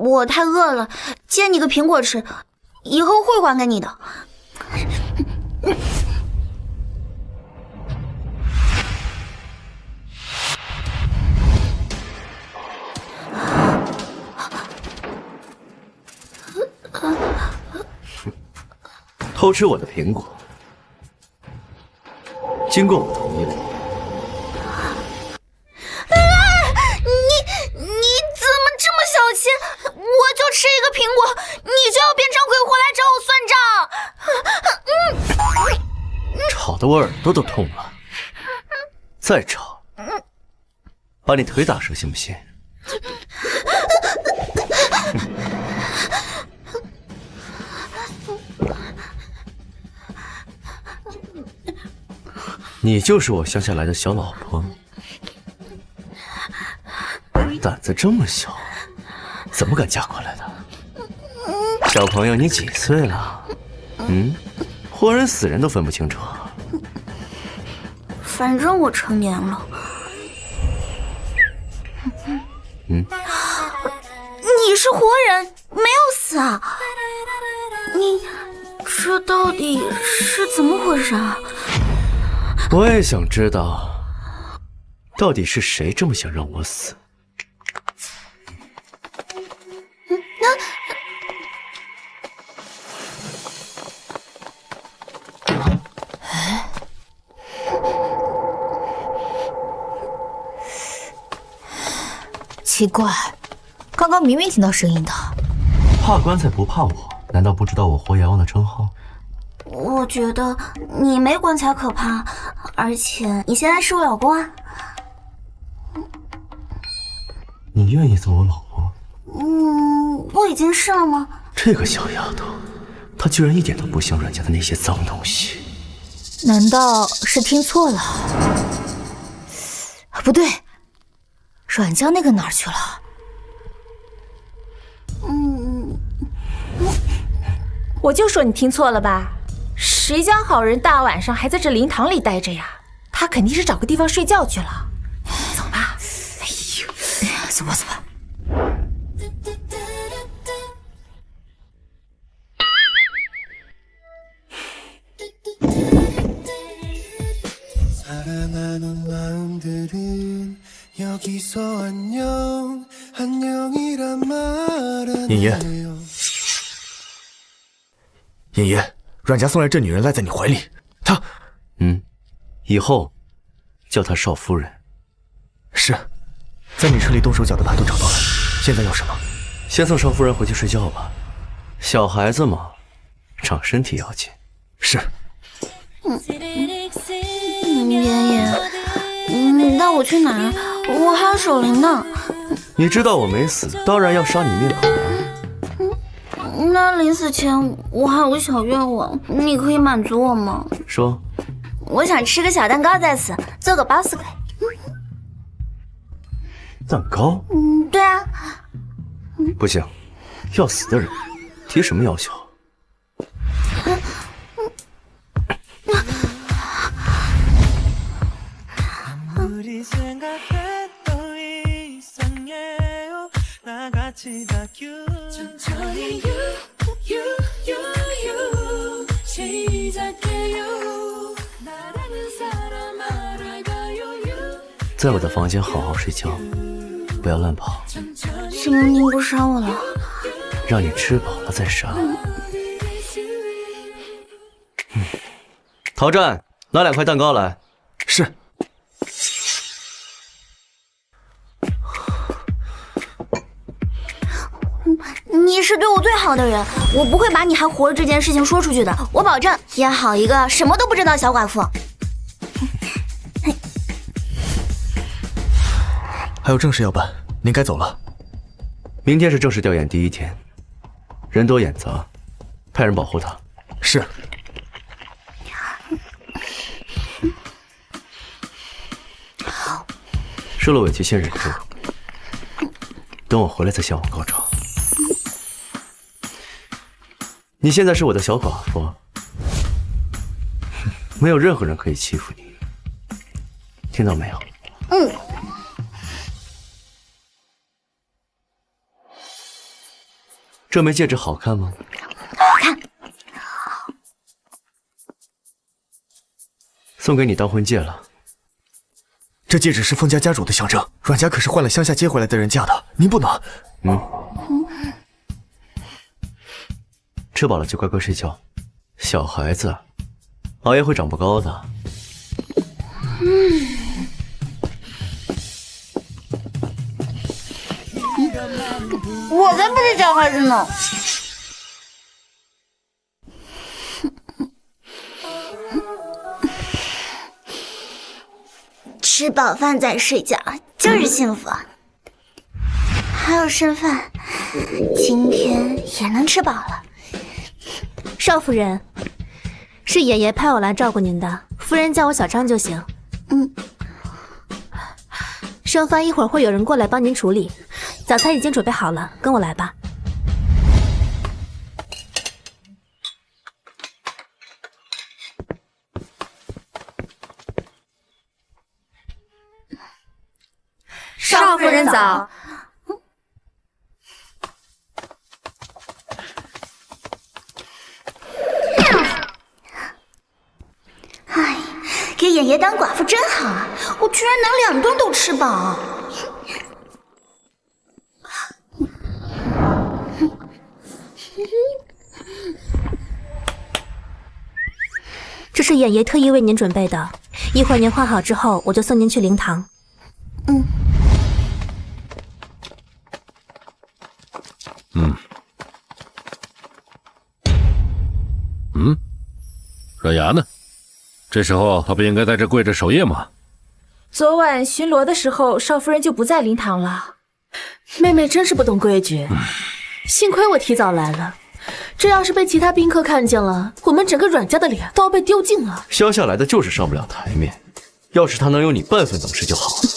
我太饿了，借你个苹果吃，以后会还给你的。偷吃我的苹果，经过我同意了。你怎么这么小气？我就吃一个苹果，你就要变成鬼回来找我算账？吵得我耳朵都痛了。再吵，把你腿打折行不行？你就是我乡下来的小老婆，胆子这么小，怎么敢嫁过来的？小朋友，你几岁了？活人死人都分不清楚。反正我成年了。你是活人，没有死啊？你这到底是怎么回事啊？我也想知道，到底是谁这么想让我死？奇怪，刚刚明明听到声音的。怕棺材不怕我，难道不知道我活阎王的称号？我觉得你没棺材可怕，而且你现在是我老公啊。你愿意做我老婆？我已经是了吗？这个小丫头，她居然一点都不像阮家的那些脏东西。难道是听错了？不对，阮家那个哪儿去了？我就说你听错了吧。谁家好人大晚上还在这灵堂里待着呀？他肯定是找个地方睡觉去了。走吧。哎呦，走吧走吧。尹爷，尹爷，阮家送来这女人赖在你怀里，她……以后叫她少夫人。是，在你车里动手脚的牌都找到了，现在要什么？先送少夫人回去睡觉吧，小孩子嘛，长身体要紧。是。爷爷，你带我去哪儿？我还要守灵呢。你知道我没死，当然要杀你灭口了。那临死前我还有个小愿望，你可以满足我吗？说。我想吃个小蛋糕再死，做个包死鬼。蛋糕？对啊。不行，要死的人提什么要求？在我的房间好好睡觉，不要乱跑。怎么您不杀我了？让你吃饱了再杀。陶战，拿2块蛋糕来。是。你是对我最好的人，我不会把你还活着这件事情说出去的，我保证演好一个什么都不知道小寡妇。还有正事要办，您该走了。明天是正式调研第1天，人多眼杂，派人保护他。是。受了委屈先忍住，等我回来再向我告状。你现在是我的小寡妇，没有任何人可以欺负你，听到没有？这枚戒指好看吗？好看。送给你当婚戒了。这戒指是封家家主的象征，阮家可是换了乡下接回来的人嫁的，您不能。吃饱了就乖乖睡觉，小孩子熬夜会长不高的。我才不是小孩子呢。吃饱饭再睡觉就是幸福。还有剩饭，今天也能吃饱了。少夫人，是爷爷派我来照顾您的，夫人叫我小张就行。剩饭一会儿会有人过来帮您处理，早餐已经准备好了，跟我来吧。少夫人早。哎，给爷爷当寡妇真好啊！我居然能2顿都吃饱。这是爷爷特意为您准备的，一会儿您换好之后，我就送您去灵堂。阮牙呢？这时候他不应该在这跪着守夜吗？昨晚巡逻的时候，少夫人就不在灵堂了。妹妹真是不懂规矩，幸亏我提早来了。这要是被其他宾客看见了，我们整个阮家的脸都要被丢尽了。乡下来的就是上不了台面，要是他能有你半分本事就好了。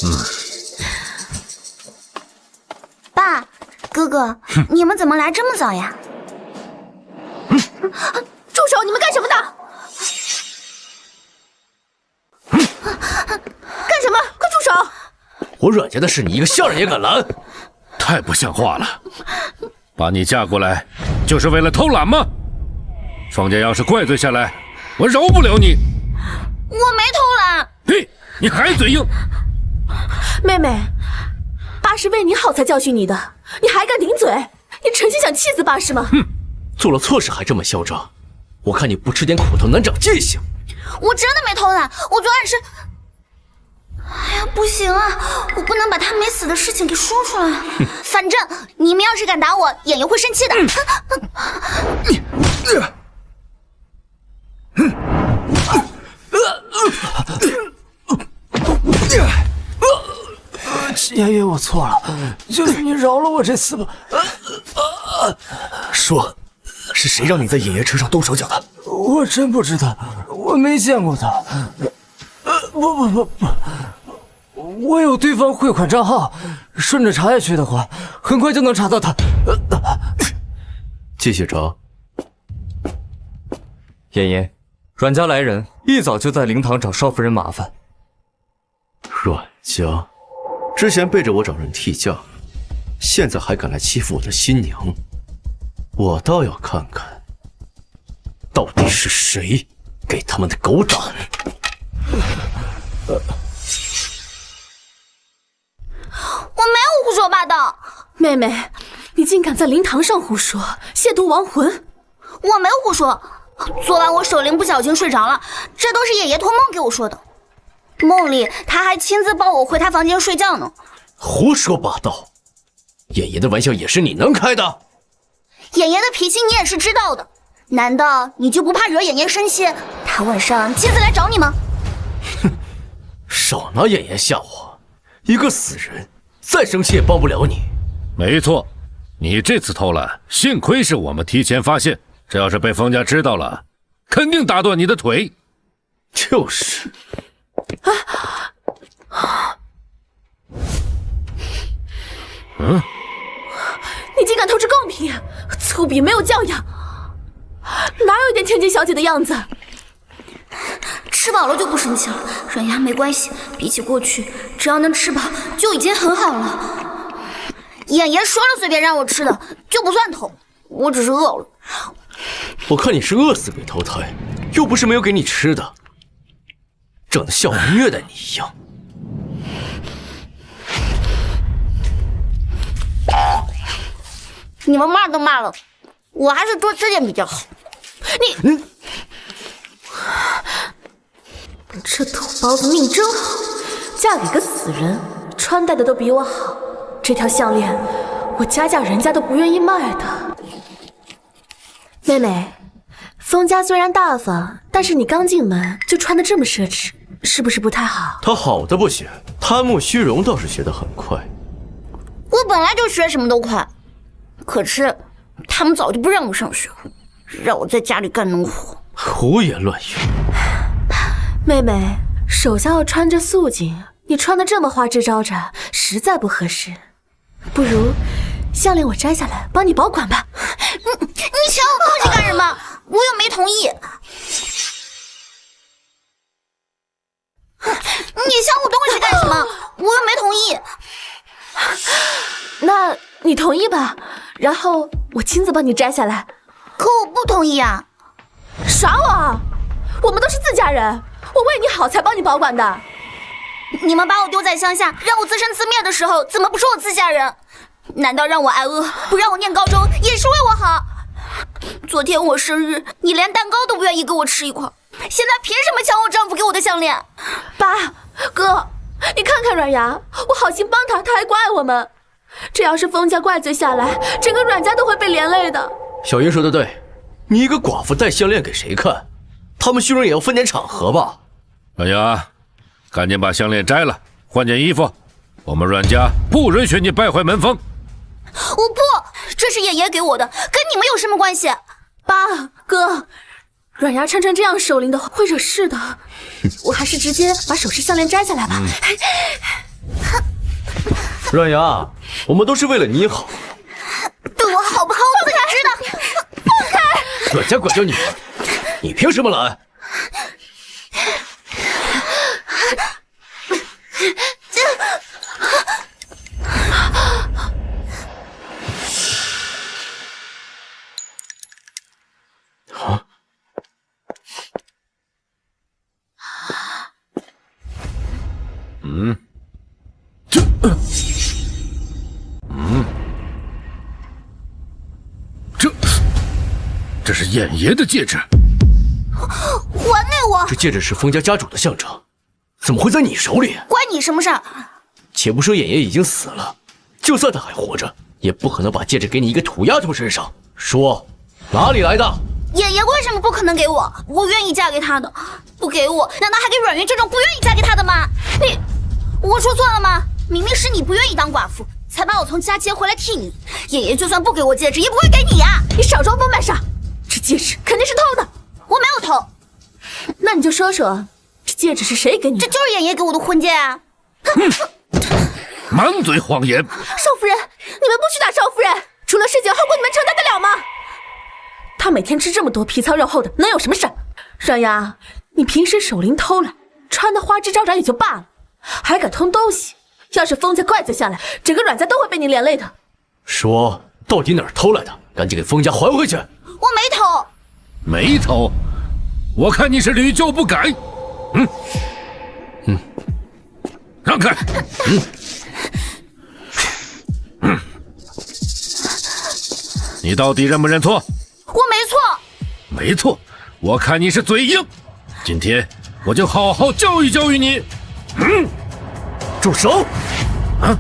爸，哥哥，你们怎么来这么早呀？住手！你们干什么的？干什么？快住手！我阮家的事，你一个下人也敢拦？太不像话了！把你嫁过来，就是为了偷懒吗？方家要是怪罪下来，我饶不了你。我没偷懒。嘿，你还嘴硬！妹妹，爸是为你好才教训你的，你还敢顶嘴？你诚心想气死爸是吗？哼，做了错事还这么嚣张，我看你不吃点苦头难长记性。我真的没偷懒，我昨晚是……哎呀，不行啊，我不能把他没死的事情给说出来。反正你们要是敢打我，爷爷会生气的。爷爷，我错了，求求你饶了我这次吧。说，是谁让你在爷爷车上动手脚的？我真不知道，我没见过他。不，我有对方汇款账号，顺着查下去的话，很快就能查到他。继续查。爷爷，阮家来人一早就在灵堂找少夫人麻烦。阮家之前背着我找人替嫁，现在还敢来欺负我的新娘，我倒要看看，到底是谁给他们的狗胆。我没有胡说八道。妹妹，你竟敢在灵堂上胡说，亵渎亡魂！我没有胡说，昨晚我守灵不小心睡着了，这都是爷爷托梦给我说的。梦里他还亲自抱我回他房间睡觉呢。胡说八道！爷爷的玩笑也是你能开的？爷爷的脾气你也是知道的，难道你就不怕惹爷爷生气？他晚上亲自来找你吗？哼，少拿爷爷吓我！一个死人，再生气也帮不了你。没错，你这次偷懒，幸亏是我们提前发现，这要是被方家知道了，肯定打断你的腿。就是。你竟敢偷吃贡品，粗鄙没有教养，哪有一点千金小姐的样子？吃饱了就不生气了，软牙没关系，比起过去，只要能吃饱就已经很好了。爷爷说了随便让我吃的就不算偷，我只是饿了。我看你是饿死鬼投胎，又不是没有给你吃的，整得像我虐待你一样。你们骂都骂了，我还是多吃点比较好。这土包子命真好，嫁给个死人，穿戴的都比我好。这条项链，我家人家都不愿意卖的。妹妹，封家虽然大方，但是你刚进门就穿得这么奢侈，是不是不太好？他好的不行，贪慕虚荣倒是学得很快。我本来就学什么都快，可是他们早就不让我上学，让我在家里干农活。胡言乱语。妹妹，手下要穿着素净，你穿得这么花枝招展，实在不合适。不如项链我摘下来帮你保管吧。你抢我东西干什么？我又没同意。你抢我东西干什么？我又没同意。那你同意吧，然后我亲自帮你摘下来。可我不同意啊！耍我？我们都是自家人，我为你好才帮你保管的。你们把我丢在乡下，让我自生自灭的时候，怎么不说我自家人？难道让我挨饿，不让我念高中，也是为我好？昨天我生日，你连蛋糕都不愿意给我吃一块，现在凭什么抢我丈夫给我的项链？爸，哥，你看看阮牙，我好心帮他，他还怪我们。这要是封家怪罪下来，整个阮家都会被连累的。小云说的对，你一个寡妇戴项链给谁看？他们虚荣也要分点场合吧。阮牙，赶紧把项链摘了，换件衣服。我们阮家不允许你败坏门风。我不，这是爷爷给我的，跟你们有什么关系？爸，哥，阮牙穿成这样守灵的会惹事的，我还是直接把首饰项链摘下来吧。阮牙，我们都是为了你好，对我好不好我自己知道。放开！阮家管教女儿，你凭什么拦？啊！这是眼爷的戒指。还给我！这戒指是封家家主的象征，怎么会在你手里？关你什么事儿？且不说眼爷已经死了，就算他还活着，也不可能把戒指给你一个土丫头身上。说，哪里来的？爷爷为什么不可能给我？我愿意嫁给他的，不给我，难道还给阮云这种不愿意嫁给他的吗？我说错了吗？明明是你不愿意当寡妇，才把我从家接回来替你。爷爷就算不给我戒指，也不会给你呀！你少装疯卖傻，这戒指肯定是偷的。我没有偷。那你就说说，这戒指是谁给你的？这就是爷爷给我的婚戒啊！满嘴谎言！少夫人，你们不许打少夫人，出了事情后果你们承担得了吗？她每天吃这么多皮糙肉厚的，能有什么事？阮牙，你平时守灵偷懒，穿的花枝招展也就罢了，还敢偷东西，要是封家怪罪下来，整个阮家都会被你连累的。说，到底哪儿偷来的？赶紧给封家还回去！我没偷。没偷？我看你是屡教不改。让开。你到底认不认错？我没错。没错，我看你是嘴硬。今天我就好好教育教育你。住手！啊！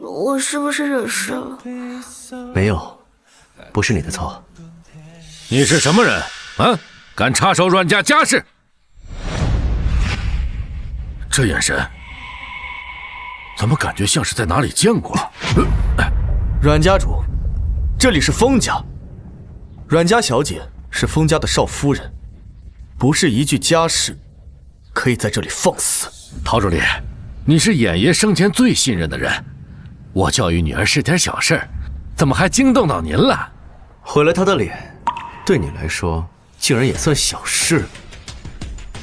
我是不是惹事了？没有，不是你的错。你是什么人啊？敢插手阮家家事？这眼神，怎么感觉像是在哪里见过？阮家主，这里是封家，阮家小姐是封家的少夫人，不是一句家事可以在这里放肆。陶助理，你是衍爷生前最信任的人，我教育女儿是点小事，怎么还惊动到您了？毁了她的脸，对你来说竟然也算小事。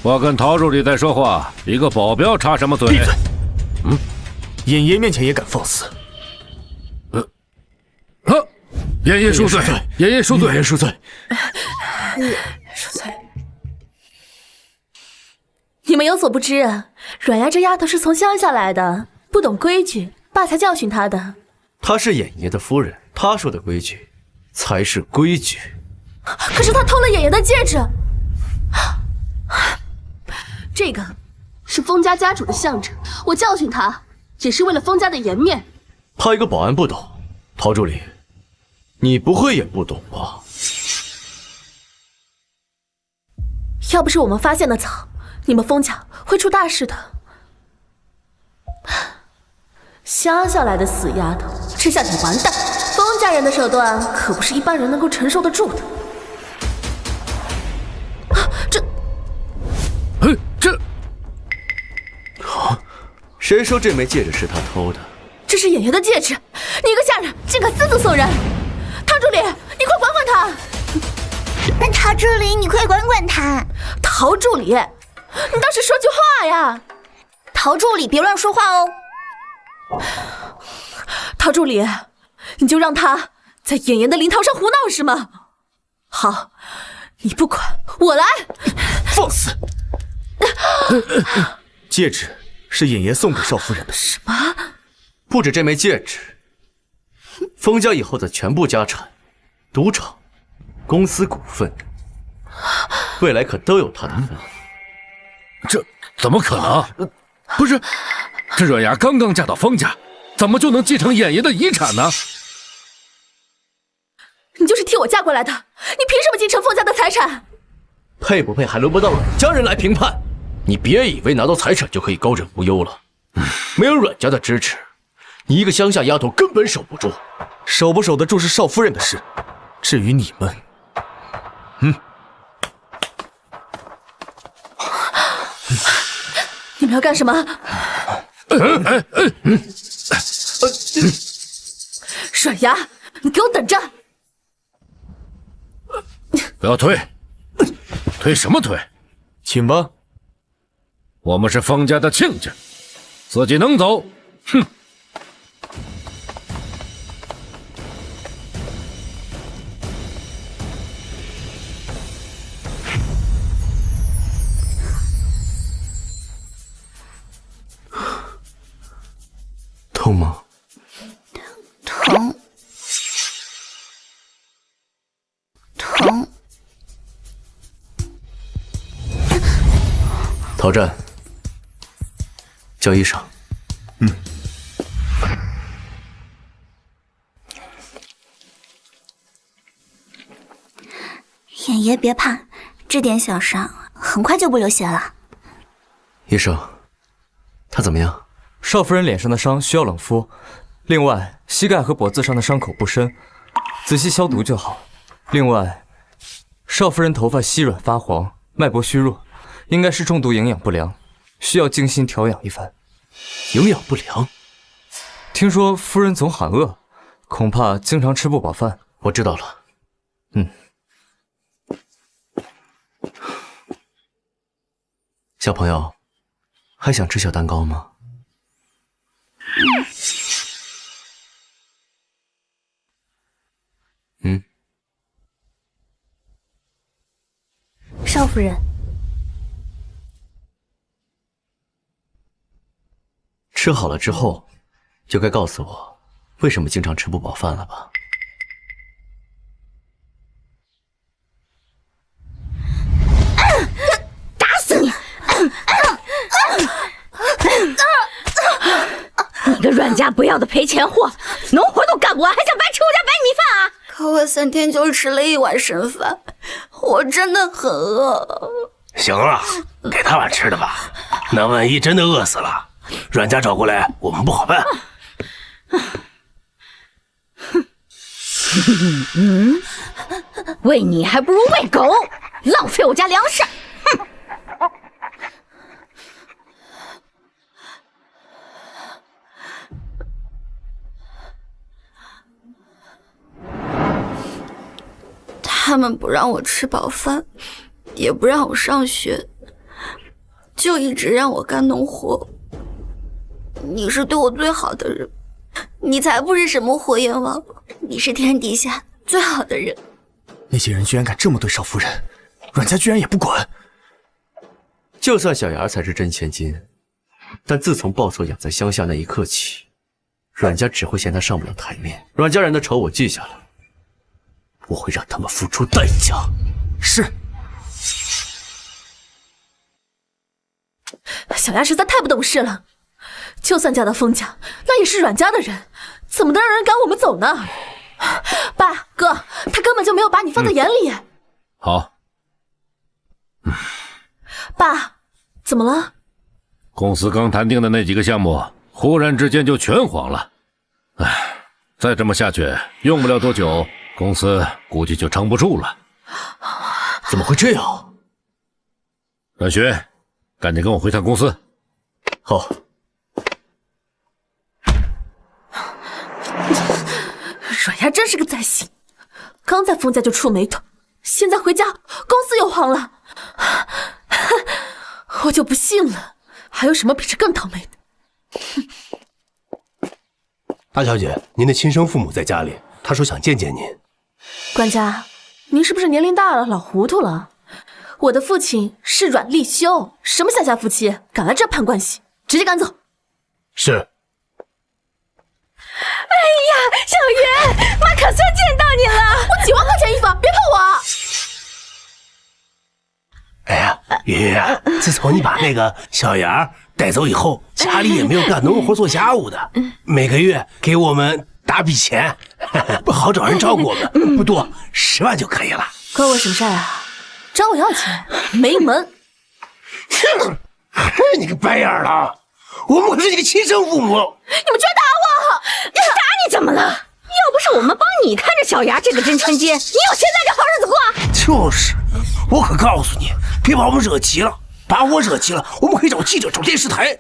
我跟陶助理在说话，一个保镖插什么嘴？闭嘴！衍爷面前也敢放肆？衍爷恕罪，衍爷恕罪，衍爷恕罪。恕罪。你们有所不知啊，阮丫这丫头是从乡下来的，不懂规矩，爸才教训她的。她是衍爷的夫人，她说的规矩才是规矩。可是她偷了衍爷的戒指，这个是封家家主的象征，我教训她也是为了封家的颜面。怕一个保安不懂，陶助理，你不会也不懂吧？要不是我们发现的早，你们封家会出大事的。乡下来的死丫头，吃下你完蛋！封家人的手段可不是一般人能够承受得住的。谁说这枚戒指是他偷的？这是衍爷的戒指，你个下人竟敢私自送人！陶助理，你快管管他！但陶助理，你快管管他！陶助理，你倒是说句话呀！陶助理，别乱说话哦！陶助理，你就让他在衍爷的灵堂上胡闹是吗？好，你不管，我来！放肆！戒指是衍爷送给少夫人的。什么？不止这枚戒指，封家以后的全部家产、赌场、公司股份，未来可都有他的份。这怎么可能？不是，这阮牙刚刚嫁到封家，怎么就能继承衍爷的遗产呢？你就是替我嫁过来的，你凭什么继承封家的财产？配不配还轮不到阮家人来评判。你别以为拿到财产就可以高枕无忧了，没有阮家的支持，你一个乡下丫头根本守不住。守不守得住是少夫人的事，至于你们，你们要干什么？阮牙，你给我等着！不要推，推什么推？请吧。我们是封家的亲家，自己能走，哼！痛吗？疼。陶战，叫医生。衍爷别怕，这点小伤很快就不流血了。医生，他怎么样？少夫人脸上的伤需要冷敷，另外膝盖和脖子上的伤口不深，仔细消毒就好。另外，少夫人头发稀软发黄，脉搏虚弱，应该是重度营养不良，需要精心调养一番。营养不良？听说夫人总喊饿，恐怕经常吃不饱饭。我知道了。小朋友，还想吃小蛋糕吗？少夫人，吃好了之后，就该告诉我为什么经常吃不饱饭了吧？打死你！你个阮家不要的赔钱货，农活都干不完，还想白吃我家白米饭啊！可我3天就吃了1碗剩饭，我真的很饿。行了，给他碗吃的吧，那万一真的饿死了，阮家找过来，我们不好办。喂你还不如喂狗，浪费我家粮食。哼！他们不让我吃饱饭，也不让我上学，就一直让我干农活。你是对我最好的人，你才不是什么火焰王，你是天底下最好的人。那些人居然敢这么对少夫人，阮家居然也不管。就算小牙才是真千金，但自从鲍错养在乡下那一刻起，阮家只会嫌他上不了台面。阮家人的仇我记下了，我会让他们付出代价。是。小牙实在太不懂事了，就算嫁到封家，那也是阮家的人，怎么能让人赶我们走呢？爸哥，他根本就没有把你放在眼里。好。爸，怎么了？公司刚谈定的那几个项目，忽然之间就全黄了。唉，再这么下去，用不了多久，公司估计就撑不住了。怎么会这样？阮学，赶紧跟我回趟公司。好。阮牙真是个灾星，刚在封家就触霉头，现在回家公司又黄了。我就不信了，还有什么比这更倒霉的？大小姐，您的亲生父母在家里，他说想见见您。管家，您是不是年龄大了，老糊涂了？我的父亲是阮立修，什么乡下夫妻，敢来这攀关系，直接赶走。是。哎呀，小云，妈可算见到你了！我几万块钱一房，别碰我！哎呀，云云，自从你把那个小牙带走以后，家里也没有干农活做家务的，每个月给我们打笔钱，不好找人照顾我们，不多，10万就可以了。关我什么事啊？找我要钱，没门！你个白眼狼！我们可是你的亲生父母，你们居然打我！打你怎么了？要不是我们帮你看着小牙这个真春奸，你有现在这好日子过？就是，我可告诉你，别把我们惹急了。把我惹急了，我们可以找记者、找电视台，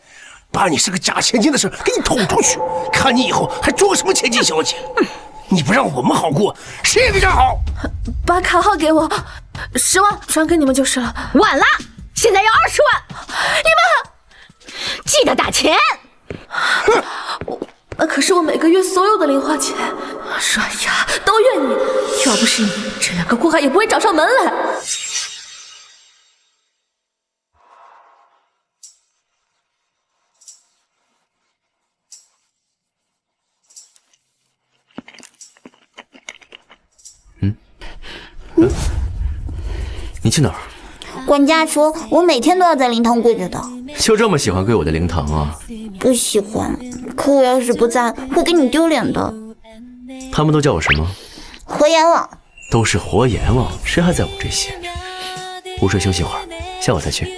把你是个假千金的事给你捅出去，看你以后还装什么千金小姐。你不让我们好过，谁也别想好。把卡号给我，10万转给你们就是了。晚了，现在要20万，你们记得打钱。可是我每个月所有的零花钱，阮牙都怨你，要不是你，这2个祸害也不会找上门来。你去哪儿？管家说我每天都要在灵堂跪着的。就这么喜欢跪我的灵堂啊？不喜欢，可我要是不在，会给你丢脸的。他们都叫我什么？活阎王。都是活阎王，谁还在乎这些？午睡休息会儿，下午再去。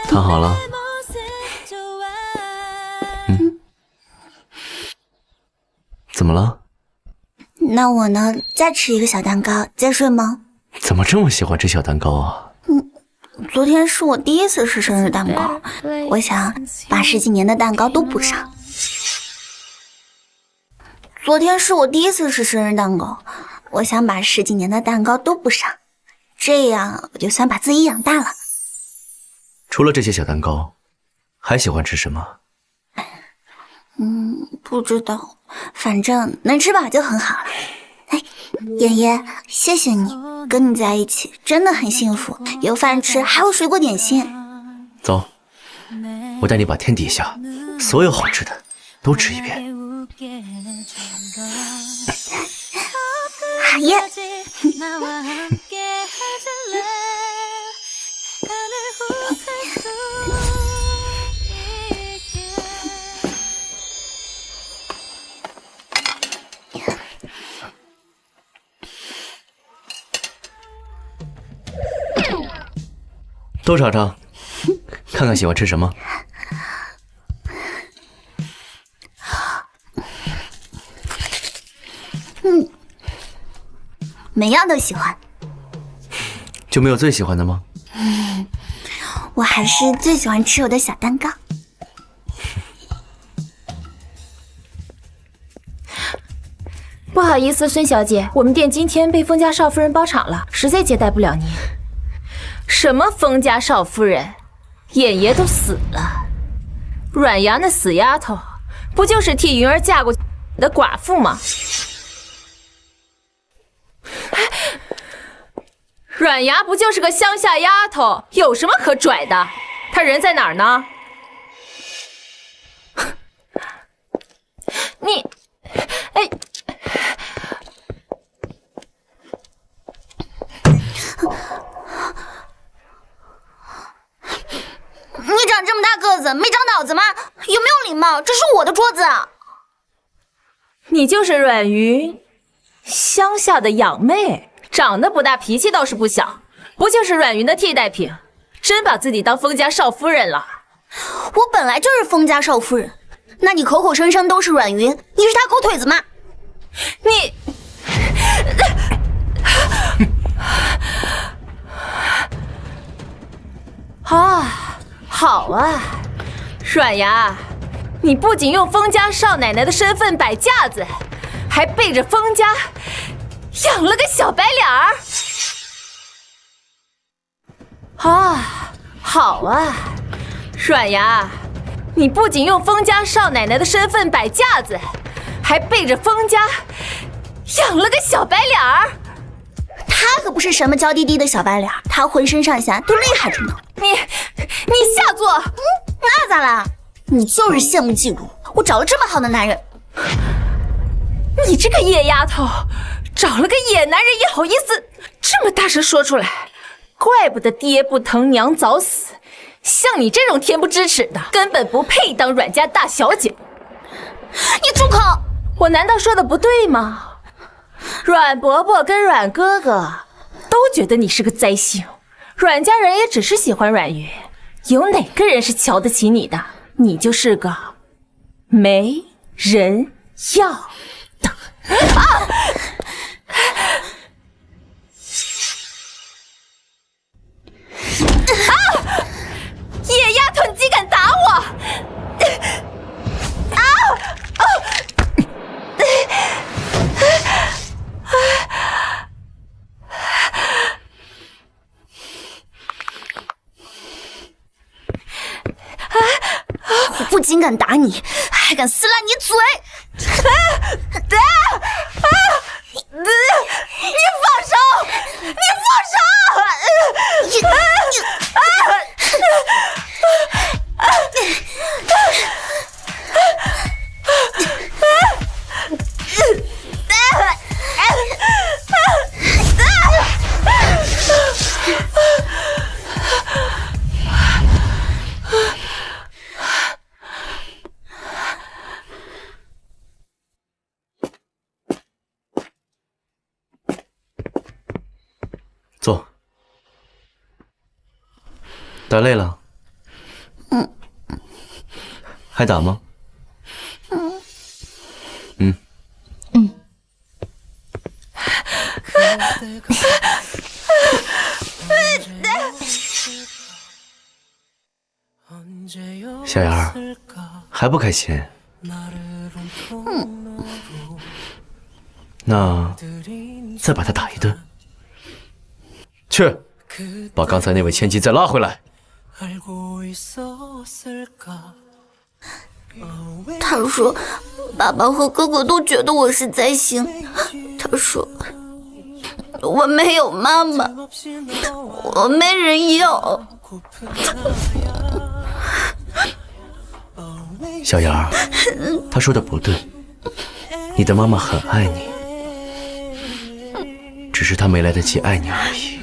躺好了。怎么了？那我呢？再吃一个小蛋糕，再睡吗？怎么这么喜欢吃小蛋糕啊？昨天是我第1次吃生日蛋糕，我想把10几年的蛋糕都补上。昨天是我第1次吃生日蛋糕，我想把10几年的蛋糕都补上，这样我就算把自己养大了。除了这些小蛋糕，还喜欢吃什么？不知道，反正能吃饱就很好了。哎，爷爷，谢谢你，跟你在一起真的很幸福，有饭吃，还有水果点心。走，我带你把天底下所有好吃的都吃一遍。好耶！都尝尝，看看喜欢吃什么。每样都喜欢。就没有最喜欢的吗？我还是最喜欢吃我的小蛋糕。不好意思，孙小姐，我们店今天被封家少夫人包场了，实在接待不了您。什么封家少夫人？眼爷都死了，阮牙那死丫头，不就是替云儿嫁过去的寡妇吗？阮牙不就是个乡下丫头，有什么可拽的？她人在哪儿呢？你，哎。你长这么大个子，没长脑子吗？有没有礼貌？这是我的桌子。你就是阮云，乡下的养妹，长得不大，脾气倒是不小，不就是阮云的替代品？真把自己当封家少夫人了？我本来就是封家少夫人，那你口口声声都是阮云，你是他狗腿子吗？你。啊，好啊，阮牙，你不仅用封家少奶奶的身份摆架子，还背着封家养了个小白脸儿。啊，好啊，阮牙，你不仅用封家少奶奶的身份摆架子，还背着封家养了个小白脸儿。他可不是什么娇滴滴的小白脸，他浑身上下都厉害着呢。你下作，那咋啦？你就是羡慕嫉妒，我找了这么好的男人。你这个野丫头，找了个野男人也好意思这么大声说出来，怪不得爹不疼娘早死。像你这种恬不知耻的，根本不配当阮家大小姐。你住口！我难道说的不对吗？阮伯伯跟阮哥哥都觉得你是个灾星，阮家人也只是喜欢阮云，有哪个人是瞧得起你的？你就是个没人要的。啊！野丫头，你竟敢打我！我不仅敢打你，还敢撕烂你嘴！你放手！你放手！坐。打累了？还打吗？小杨儿，还不开心？那再把他打一顿。去，把刚才那位千金再拉回来。他说，爸爸和哥哥都觉得我是灾星。他说，我没有妈妈，我没人要。小杨儿，他说的不对，你的妈妈很爱你，只是她没来得及爱你而已。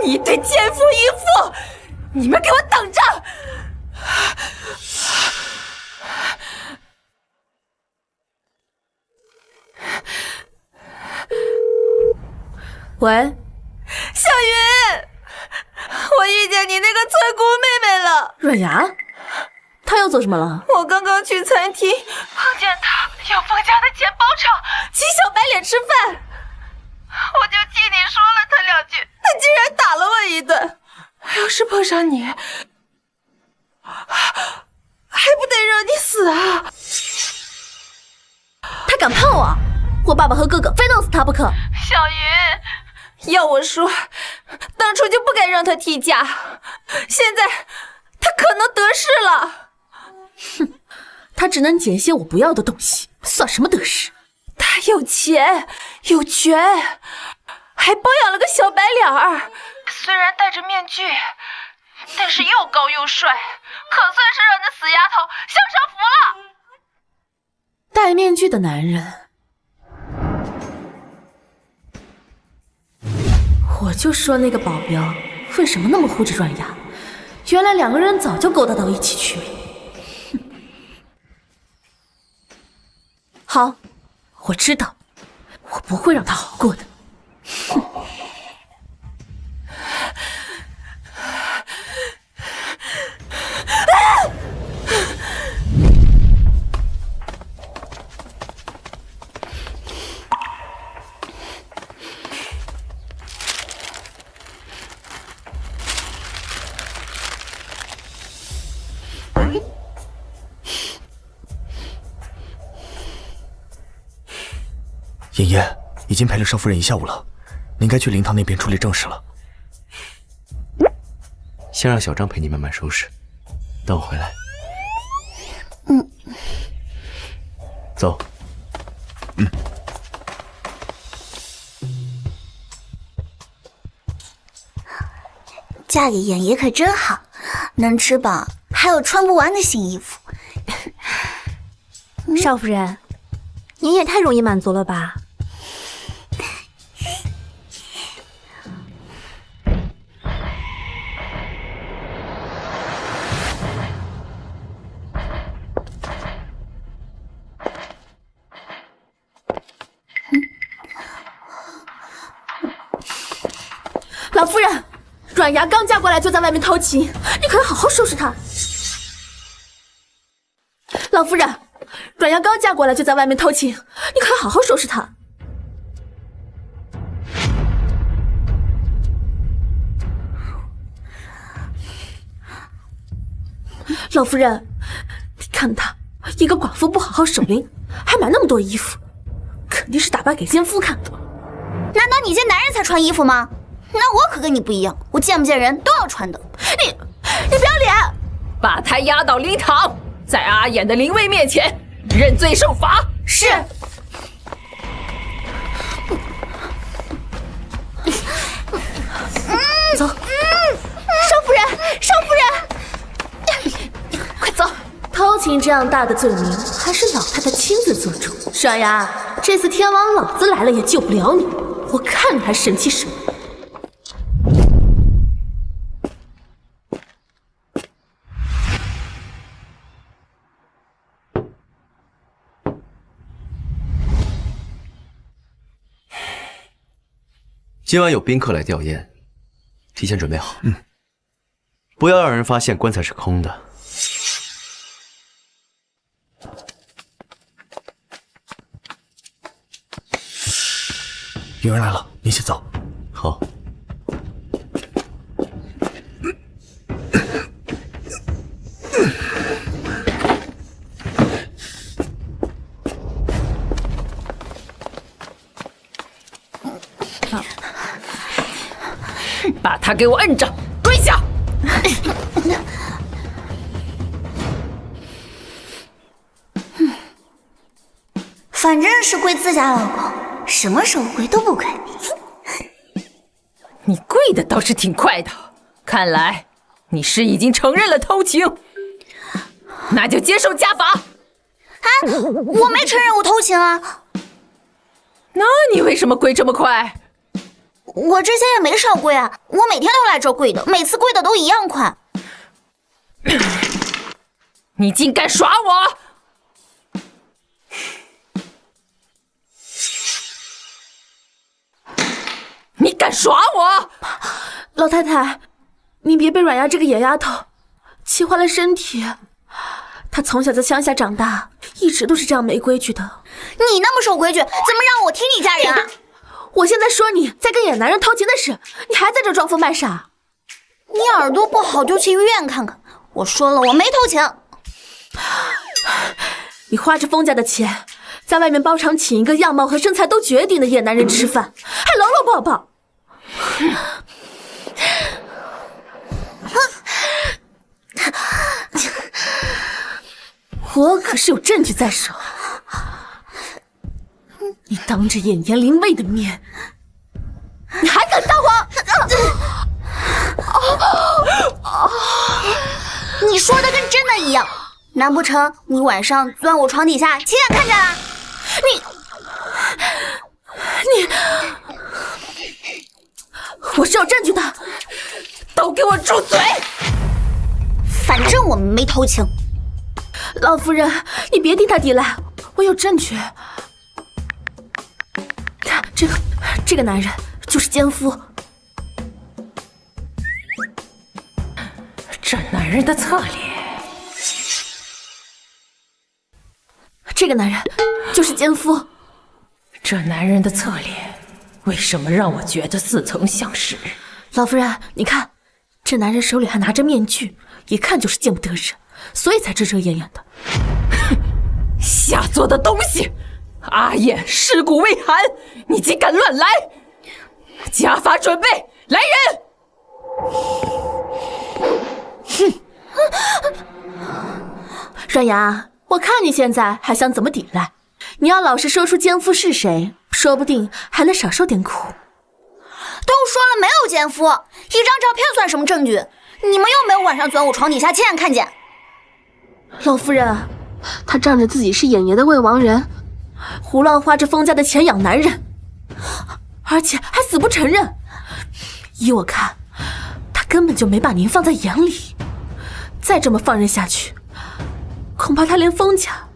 一对奸夫淫妇，你们给我等着！喂，小云，我遇见你那个村姑妹妹了。阮牙，她又做什么了？我刚刚去餐厅，碰见她用封家的钱包场，请小白脸吃饭，我就气你说了她2句，她竟然打了我一顿。要是碰上你，还不得让你死啊！她敢碰我爸爸和哥哥非弄死她不可。小云，要我说，当初就不该让她替嫁，现在她可能得势了。哼，她只能捡些我不要的东西，算什么得势？她有钱有权，还包养了个小白脸儿，虽然戴着面具，但是又高又帅，可算是让那死丫头享上福了。戴面具的男人，我就说那个保镖为什么那么护着阮牙，原来2个人早就勾搭到一起去了。好，我知道，我不会让他好过的。爷爷已经陪了少夫人1下午了，您该去灵堂那边处理正事了。先让小张陪你慢慢收拾，等我回来。走。嫁给爷爷可真好，能吃饱，还有穿不完的新衣服。少夫人，您也太容易满足了吧？老夫人，阮牙刚嫁过来就在外面偷情，你可要好好收拾她。老夫人，阮牙刚嫁过来就在外面偷情，你可要好好收拾她。老夫人，你看她一个寡妇不好好守灵，还买那么多衣服，肯定是打扮给奸夫看的。难道你见男人才穿衣服吗？那我可跟你不一样，我见不见人都要穿的。你不要脸！把他押到灵堂，在阿衍的灵位面前认罪受罚。是。走。少夫人，少夫人，快走！偷情这样大的罪名，还是老太太亲自做主。阮牙，这次天王老子来了也救不了你，我看你还神气什么？今晚有宾客来吊唁，提前准备好。不要让人发现棺材是空的。有人来了，你先走。好。把他给我摁着，跪下！反正是跪自家老公，什么时候跪都不亏。你跪的倒是挺快的，看来你是已经承认了偷情，那就接受家法。我没承认我偷情啊。那你为什么跪这么快？我之前也没少跪啊，我每天都来这跪的，每次跪的都一样快。你竟敢耍我！你敢耍我！老太太，你别被阮丫这个野丫头气坏了身体。她从小在乡下长大，一直都是这样没规矩的。你那么守规矩，怎么让我替你嫁人啊？我现在说你在跟野男人偷情的事，你还在这装疯卖傻。你耳朵不好就去医院看看。我说了，我没偷情。你花着封家的钱，在外面包场请一个样貌和身材都绝顶的野男人吃饭，还搂搂抱抱。我可是有证据在手。你当着眼严灵卫的面，你还敢撒谎？你说的跟真的一样，难不成你晚上钻我床底下亲眼看见了？你，我是有证据的，都给我住嘴！反正我们没偷情。老夫人，你别替他抵赖，我有证据。这个男人就是奸夫。这男人的侧脸，这个男人就是奸夫。这男人的侧脸，为什么让我觉得似曾相识？老夫人，你看，这男人手里还拿着面具，一看就是见不得人，所以才遮遮掩掩的。哼，下作的东西！阿燕尸骨未寒，你竟敢乱来！家法准备，来人！哼！阮牙，我看你现在还想怎么抵赖？你要老实说出奸夫是谁，说不定还能少受点苦。都说了没有奸夫，一张照片算什么证据？你们又没有晚上钻我床底下亲眼看见。老夫人，他仗着自己是眼爷的未亡人，胡乱花着封家的钱养男人，而且还死不承认。依我看，他根本就没把您放在眼里。再这么放任下去，恐怕他连封家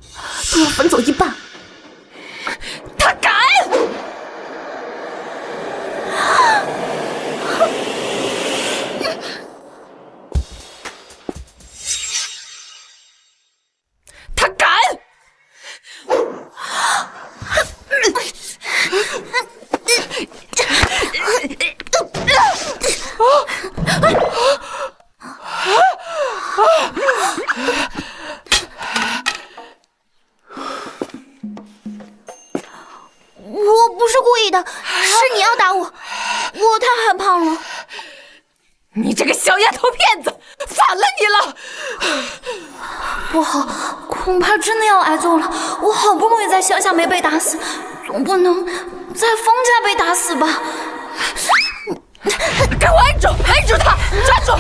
都要分走一半。他敢！他敢！我不是故意的，是你要打我，我太害怕了。你这个小丫头片子，反了你了！不好，恐怕真的要挨揍了。我好不容易在乡下没被打死，总不能在封家被打死吧？给我按住，按住他，抓住！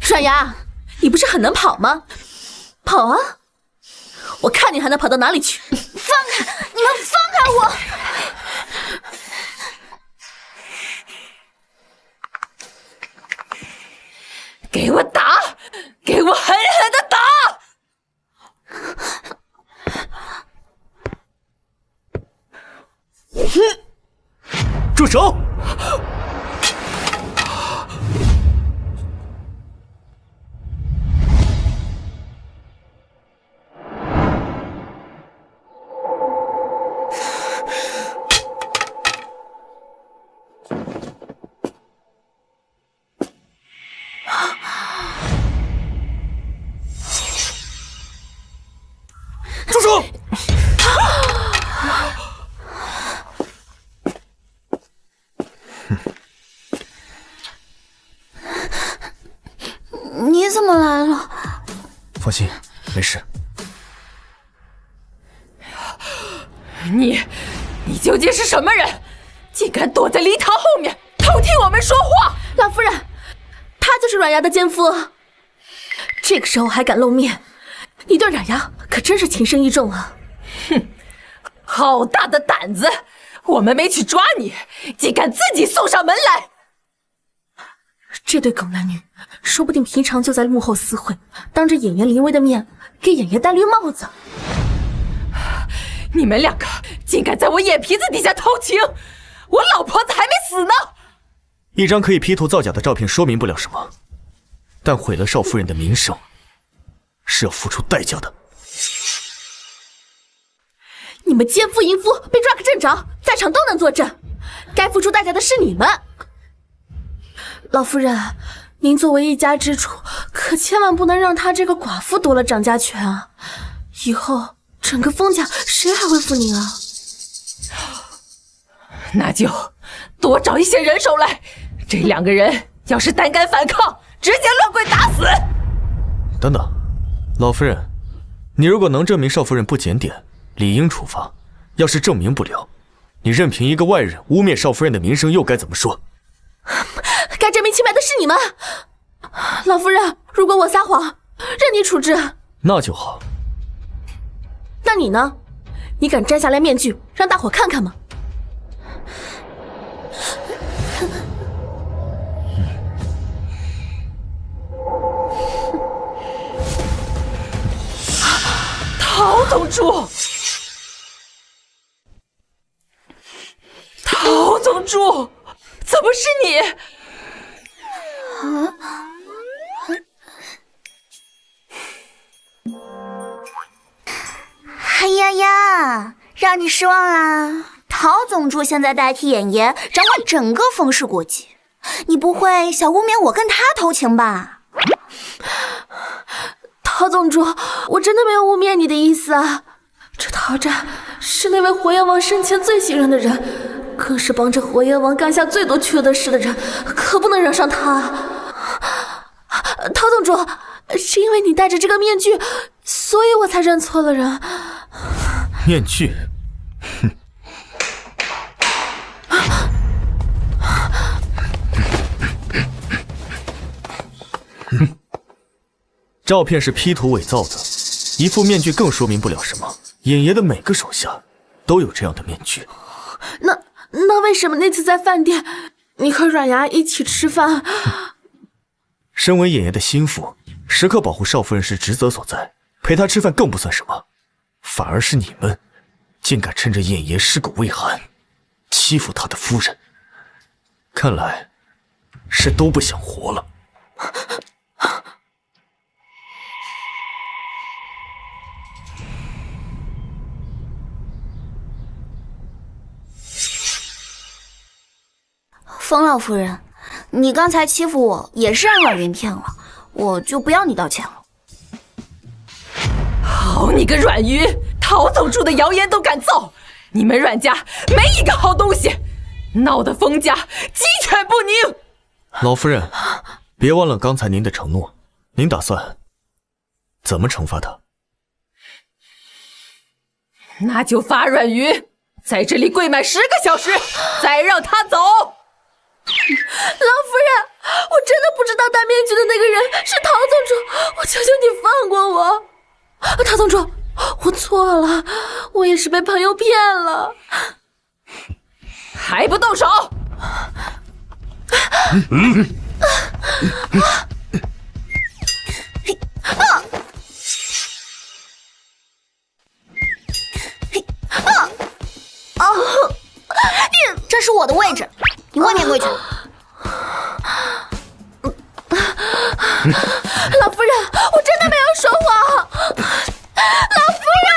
阮牙，你不是很能跑吗？跑啊！我看你还能跑到哪里去！放开！你们放开我！给我打！给我狠狠的打！住手！住手！你怎么来了？放心，没事。你究竟是什么人？竟敢躲在灵堂后面偷听我们说话！老夫人，他就是阮牙的奸夫。这个时候还敢露面，你对阮牙可真是情深意重啊！哼，好大的胆子！我们没去抓你，竟敢自己送上门来！这对狗男女，说不定平常就在幕后私会，当着演员林薇的面给演员戴绿帽子。你们两个竟敢在我眼皮子底下偷情，我老婆子还没死呢！一张可以 P 图造假的照片说明不了什么，但毁了少夫人的名声，是要付出代价的。你们奸夫淫妇被抓个正着，在场都能作证，该付出代价的是你们。老夫人，您作为一家之主，可千万不能让他这个寡妇夺了掌家权啊！以后整个封家谁还会服您啊？那就多找一些人手来，这两个人要是胆敢反抗，直接乱棍打死！等等，老夫人，你如果能证明少夫人不检点，理应处罚；要是证明不了，你任凭一个外人污蔑少夫人的名声，又该怎么说？该证明清白的是你们。老夫人，如果我撒谎，任你处置。那就好。那你呢？你敢摘下来面具，让大伙看看吗？陶宗主，陶宗主，怎么是你？哎呀呀，让你失望啦！陶总助现在代替演爷掌管整个冯氏国际，你不会想污蔑我跟他偷情吧？陶总主，我真的没有污蔑你的意思啊！这陶湛是那位活阎王生前最信任的人，更是帮着活阎王干下最多缺德事的人，可不能惹上他。陶总主，是因为你戴着这个面具，所以我才认错了人。面具？哼！照片是 P 图伪造的，一副面具更说明不了什么。演爷的每个手下都有这样的面具。那为什么那次在饭店，你和阮牙一起吃饭？身为演爷的心腹，时刻保护少夫人是职责所在，陪她吃饭更不算什么。反而是你们，竟敢趁着演爷尸骨未寒，欺负他的夫人。看来是都不想活了。冯老夫人，你刚才欺负我也是让阮云骗了，我就不要你道歉了。好你个阮云，陶总助的谣言都敢造，你们阮家没一个好东西，闹得冯家鸡犬不宁。老夫人，别忘了刚才您的承诺，您打算怎么惩罚他？那就罚阮云在这里跪满10个小时，再让他走。老夫人，我真的不知道戴面具的那个人是陶总主，我求求你放过我。陶总主，我错了，我也是被朋友骗了。还不动手！这是我的位置，你外面跪去。老夫人，我真的没有说谎。老夫人。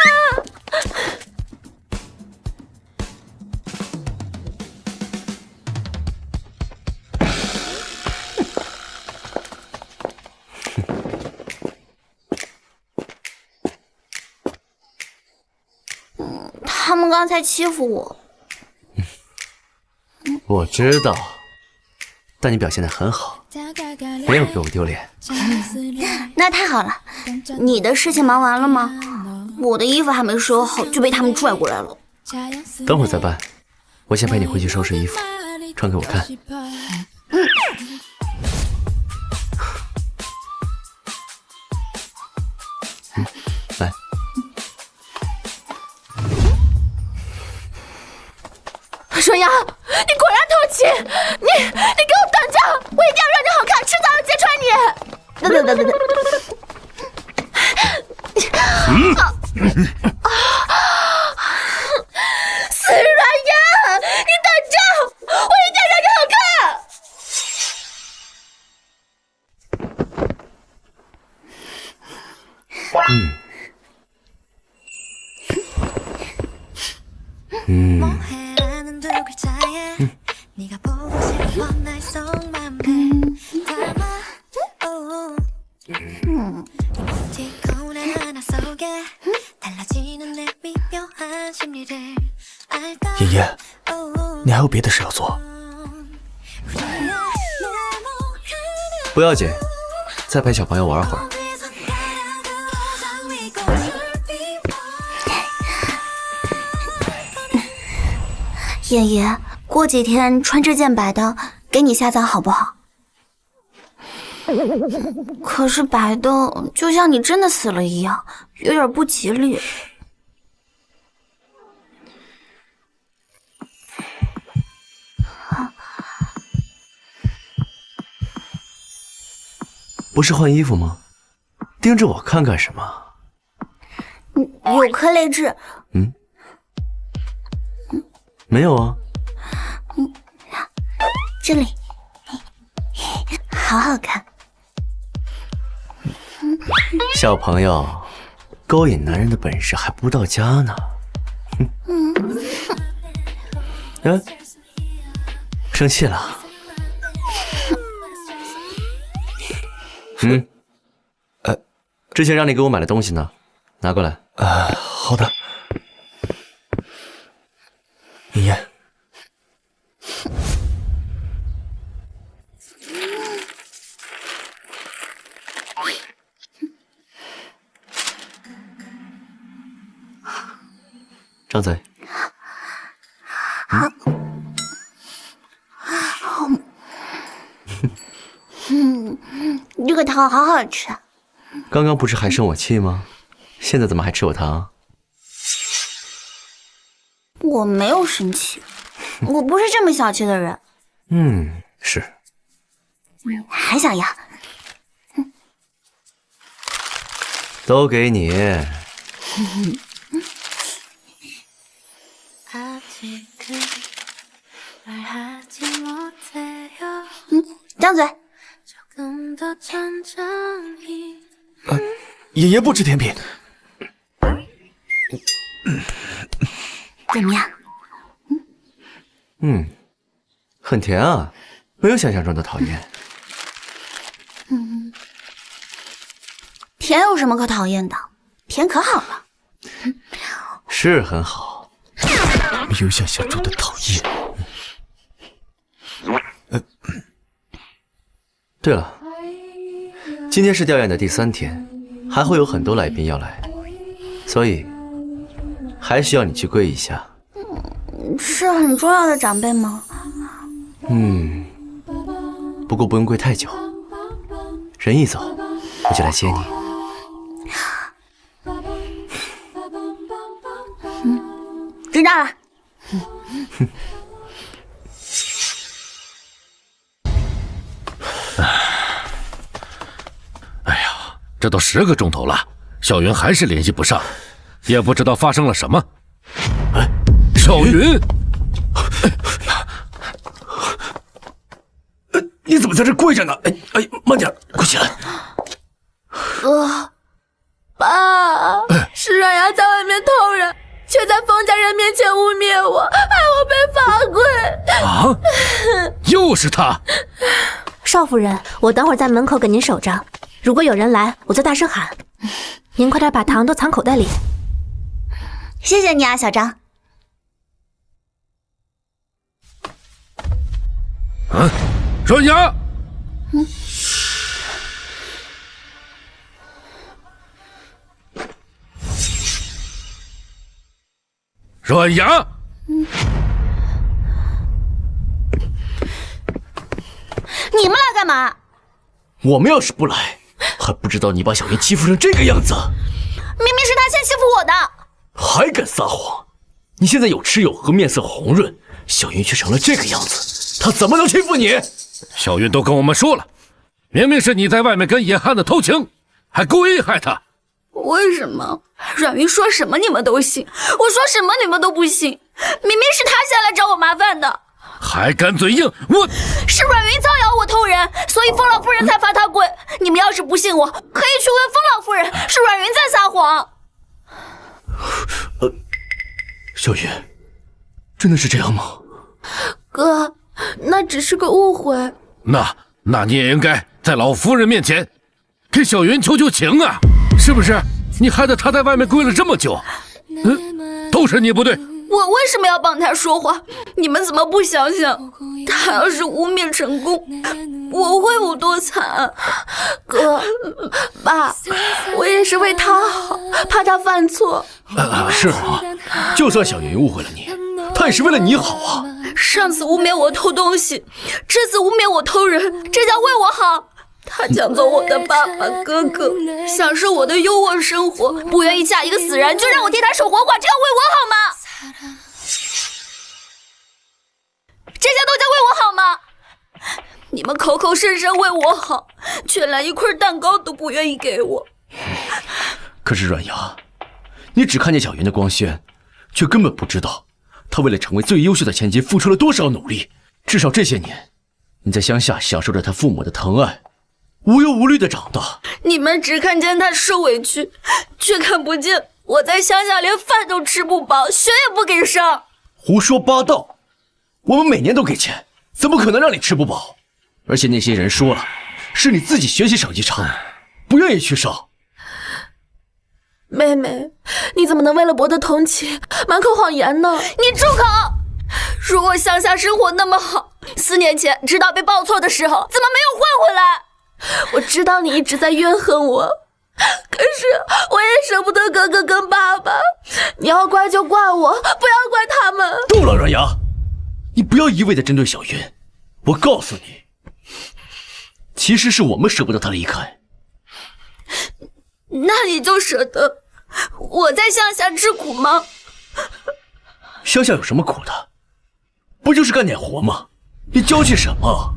他们刚才欺负我。我知道，但你表现得很好，没有给我丢脸。那太好了，你的事情忙完了吗？我的衣服还没收好就被他们拽过来了。等会儿再办，我先陪你回去收拾衣服，穿给我看。来。阮阳，你果然偷情！你给我等着，我一定要让你好看，迟早要揭穿你！死阮阳，你等着，我一定要让你好看！爷爷，你还有别的事要做？不要紧，再陪小朋友玩会儿。爷爷，过几天穿这件白的给你下葬好不好？可是白的就像你真的死了一样，有点不吉利。不是换衣服吗？盯着我看干什么？有颗泪痣。没有啊。这里，好好看。小朋友，勾引男人的本事还不到家呢。生气了？之前让你给我买的东西呢，拿过来。好的。爷爷，张嘴。这个糖好好吃。刚刚不是还生我气吗？现在怎么还吃我糖？我没有生气，我不是这么小气的人。是。还想要？都给你。张嘴。爷爷不吃甜品。怎么样？很甜啊，没有想象中的讨厌。甜有什么可讨厌的？甜可好了。是很好，没有想象中的讨厌。对了，今天是吊唁的第3天，还会有很多来宾要来，所以还需要你去跪一下。是很重要的长辈吗？不过不用跪太久，人一走我就来接你。知道了。哎呀，这都10个钟头了，小云还是联系不上，也不知道发生了什么。小云，你怎么在这跪着呢？慢点，快起来。爸，是阮阳在外面偷人，却在冯家人面前污蔑我，害我被罚跪。又是他！少夫人，我等会儿在门口给您守着，如果有人来，我就大声喊。您快点把糖都藏口袋里。谢谢你啊，小张。阮阳，阮阳，你们来干嘛？我们要是不来，还不知道你把小云欺负成这个样子。明明是他先欺负我的。还敢撒谎！你现在有吃有喝，面色红润，小云却成了这个样子，她怎么能欺负你？小云都跟我们说了，明明是你在外面跟野汉子偷情，还故意害他。为什么阮云说什么你们都信，我说什么你们都不信？明明是他先来找我麻烦的，还敢嘴硬！我是阮云造谣我偷人，所以风老夫人才罚他跪。你们要是不信我，可以去问风老夫人，是阮云在撒谎。小云，真的是这样吗？哥，那只是个误会。那你也应该在老夫人面前给小云求求情啊！是不是？你害得她在外面跪了这么久，都是你不对。我为什么要帮他说话？你们怎么不想想，他要是污蔑成功，我会有多惨？哥，爸，我也是为他好，怕他犯错。是啊，就算小云误会了你，她也是为了你好啊。上次污蔑我偷东西，这次污蔑我偷人，这叫为我好。他抢走我的爸爸哥哥，享受我的优渥生活，不愿意嫁一个死人，就让我替他守活寡，这样为我好吗？这些都叫为我好吗？你们口口声声为我好，却连一块蛋糕都不愿意给我。可是阮牙，你只看见小云的光鲜，却根本不知道她为了成为最优秀的千金付出了多少努力。至少这些年，你在乡下享受着她父母的疼爱，无忧无虑的长大。你们只看见他受委屈，却看不见我在乡下连饭都吃不饱，学也不给上。胡说八道！我们每年都给钱，怎么可能让你吃不饱？而且那些人说了，是你自己学习成绩差，不愿意去上。妹妹，你怎么能为了博得同情，满口谎言呢？你住口！如果乡下生活那么好，4年前知道被报错的时候，怎么没有换回来？我知道你一直在怨恨我，可是我也舍不得哥哥跟爸爸。你要怪就怪我，不要怪他们。够了，阮牙，你不要一味的针对小云。我告诉你，其实是我们舍不得他离开。那你就舍得我在乡下吃苦吗？乡下有什么苦的？不就是干点活吗？你娇气什么？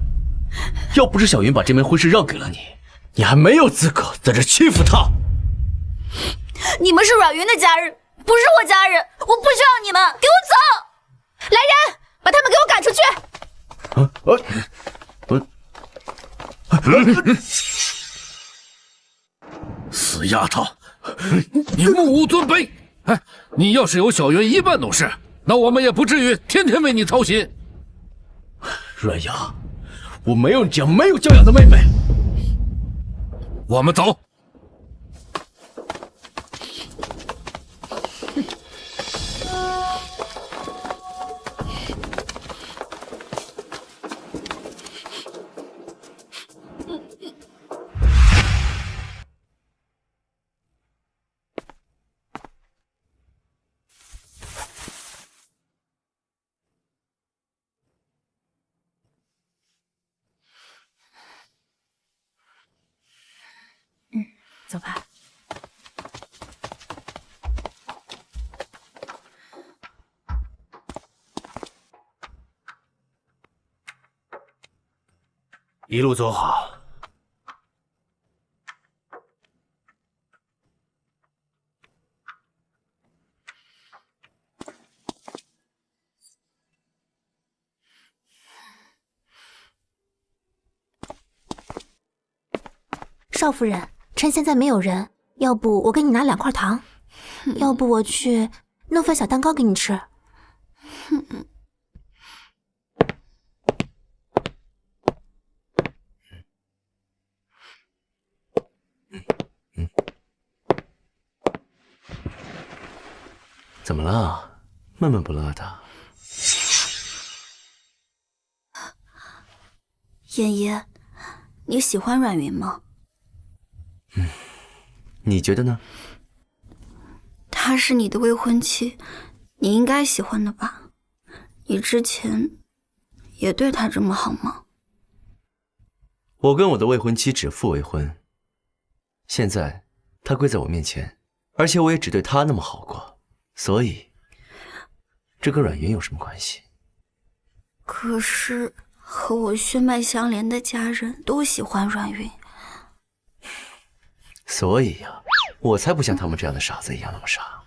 要不是小云把这门婚事让给了你，你还没有资格在这欺负她。你们是阮云的家人，不是我家人，我不需要你们，给我走！来人，把他们给我赶出去！死丫头，你目无尊卑！哎，你要是有小云一半懂事，那我们也不至于天天为你操心。阮牙，我没有这样没有教养的妹妹。我们走。走吧。一路走好。少夫人，趁现在没有人，要不我给你拿2块糖，要不我去弄份小蛋糕给你吃。怎么了？闷闷不乐的。妍妍，你喜欢阮云吗？你觉得呢？她是你的未婚妻，你应该喜欢的吧？你之前也对她这么好吗？我跟我的未婚妻指腹为婚，现在她跪在我面前，而且我也只对她那么好过，所以这跟阮云有什么关系？可是和我血脉相连的家人都喜欢阮云，所以呀，我才不像他们这样的傻子一样那么傻。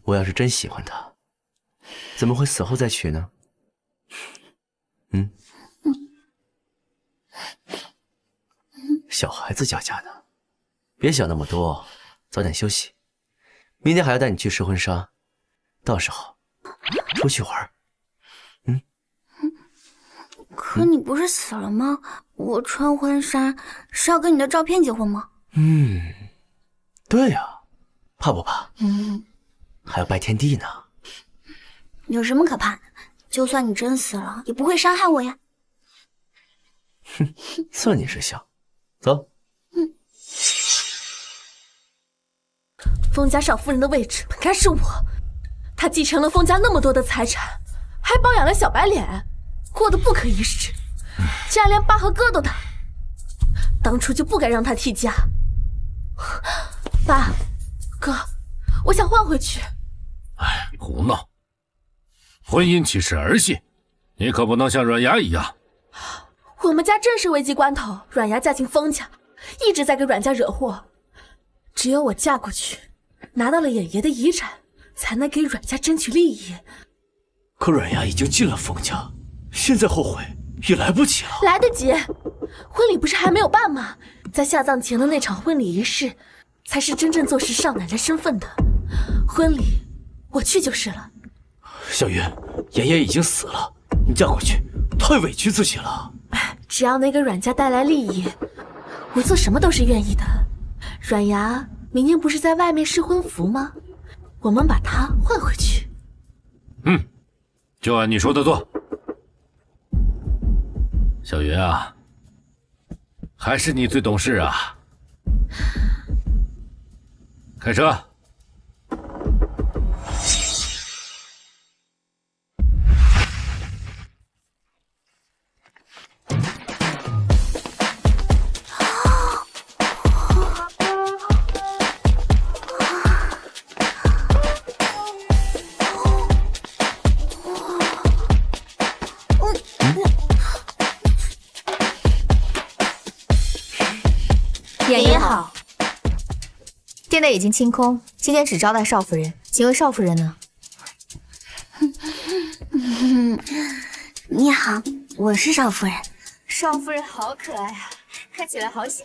我要是真喜欢他，怎么会死后再娶呢？小孩子家家的，别想那么多，早点休息。明天还要带你去试婚纱，到时候出去玩。可你不是死了吗？我穿婚纱是要跟你的照片结婚吗？对呀，怕不怕？还要拜天地呢。有什么可怕的？就算你真死了，也不会伤害我呀。算你识相。走。封家少夫人的位置本该是我，她继承了封家那么多的财产，还包养了小白脸，过得不可一世，竟然连爸和哥都打，当初就不该让她替嫁。爸，哥，我想换回去。哎，胡闹！婚姻岂是儿戏？你可不能像阮牙一样。我们家正是危急关头，阮牙嫁进封家，一直在给阮家惹祸。只有我嫁过去，拿到了爷爷的遗产，才能给阮家争取利益。可阮牙已经进了封家，现在后悔也来不及了。来得及，婚礼不是还没有办吗？在下葬前的那场婚礼仪式，才是真正坐实少奶奶身份的。婚礼我去就是了。小云，爷爷已经死了，你嫁过去太委屈自己了。只要能给阮家带来利益，我做什么都是愿意的。阮牙明天不是在外面试婚服吗？我们把它换回去。就按你说的做。小云啊，还是你最懂事啊。开车。爷爷好，店内已经清空，今天只招待少夫人，请问少夫人呢？你好，我是少夫人。少夫人好可爱啊，看起来好小。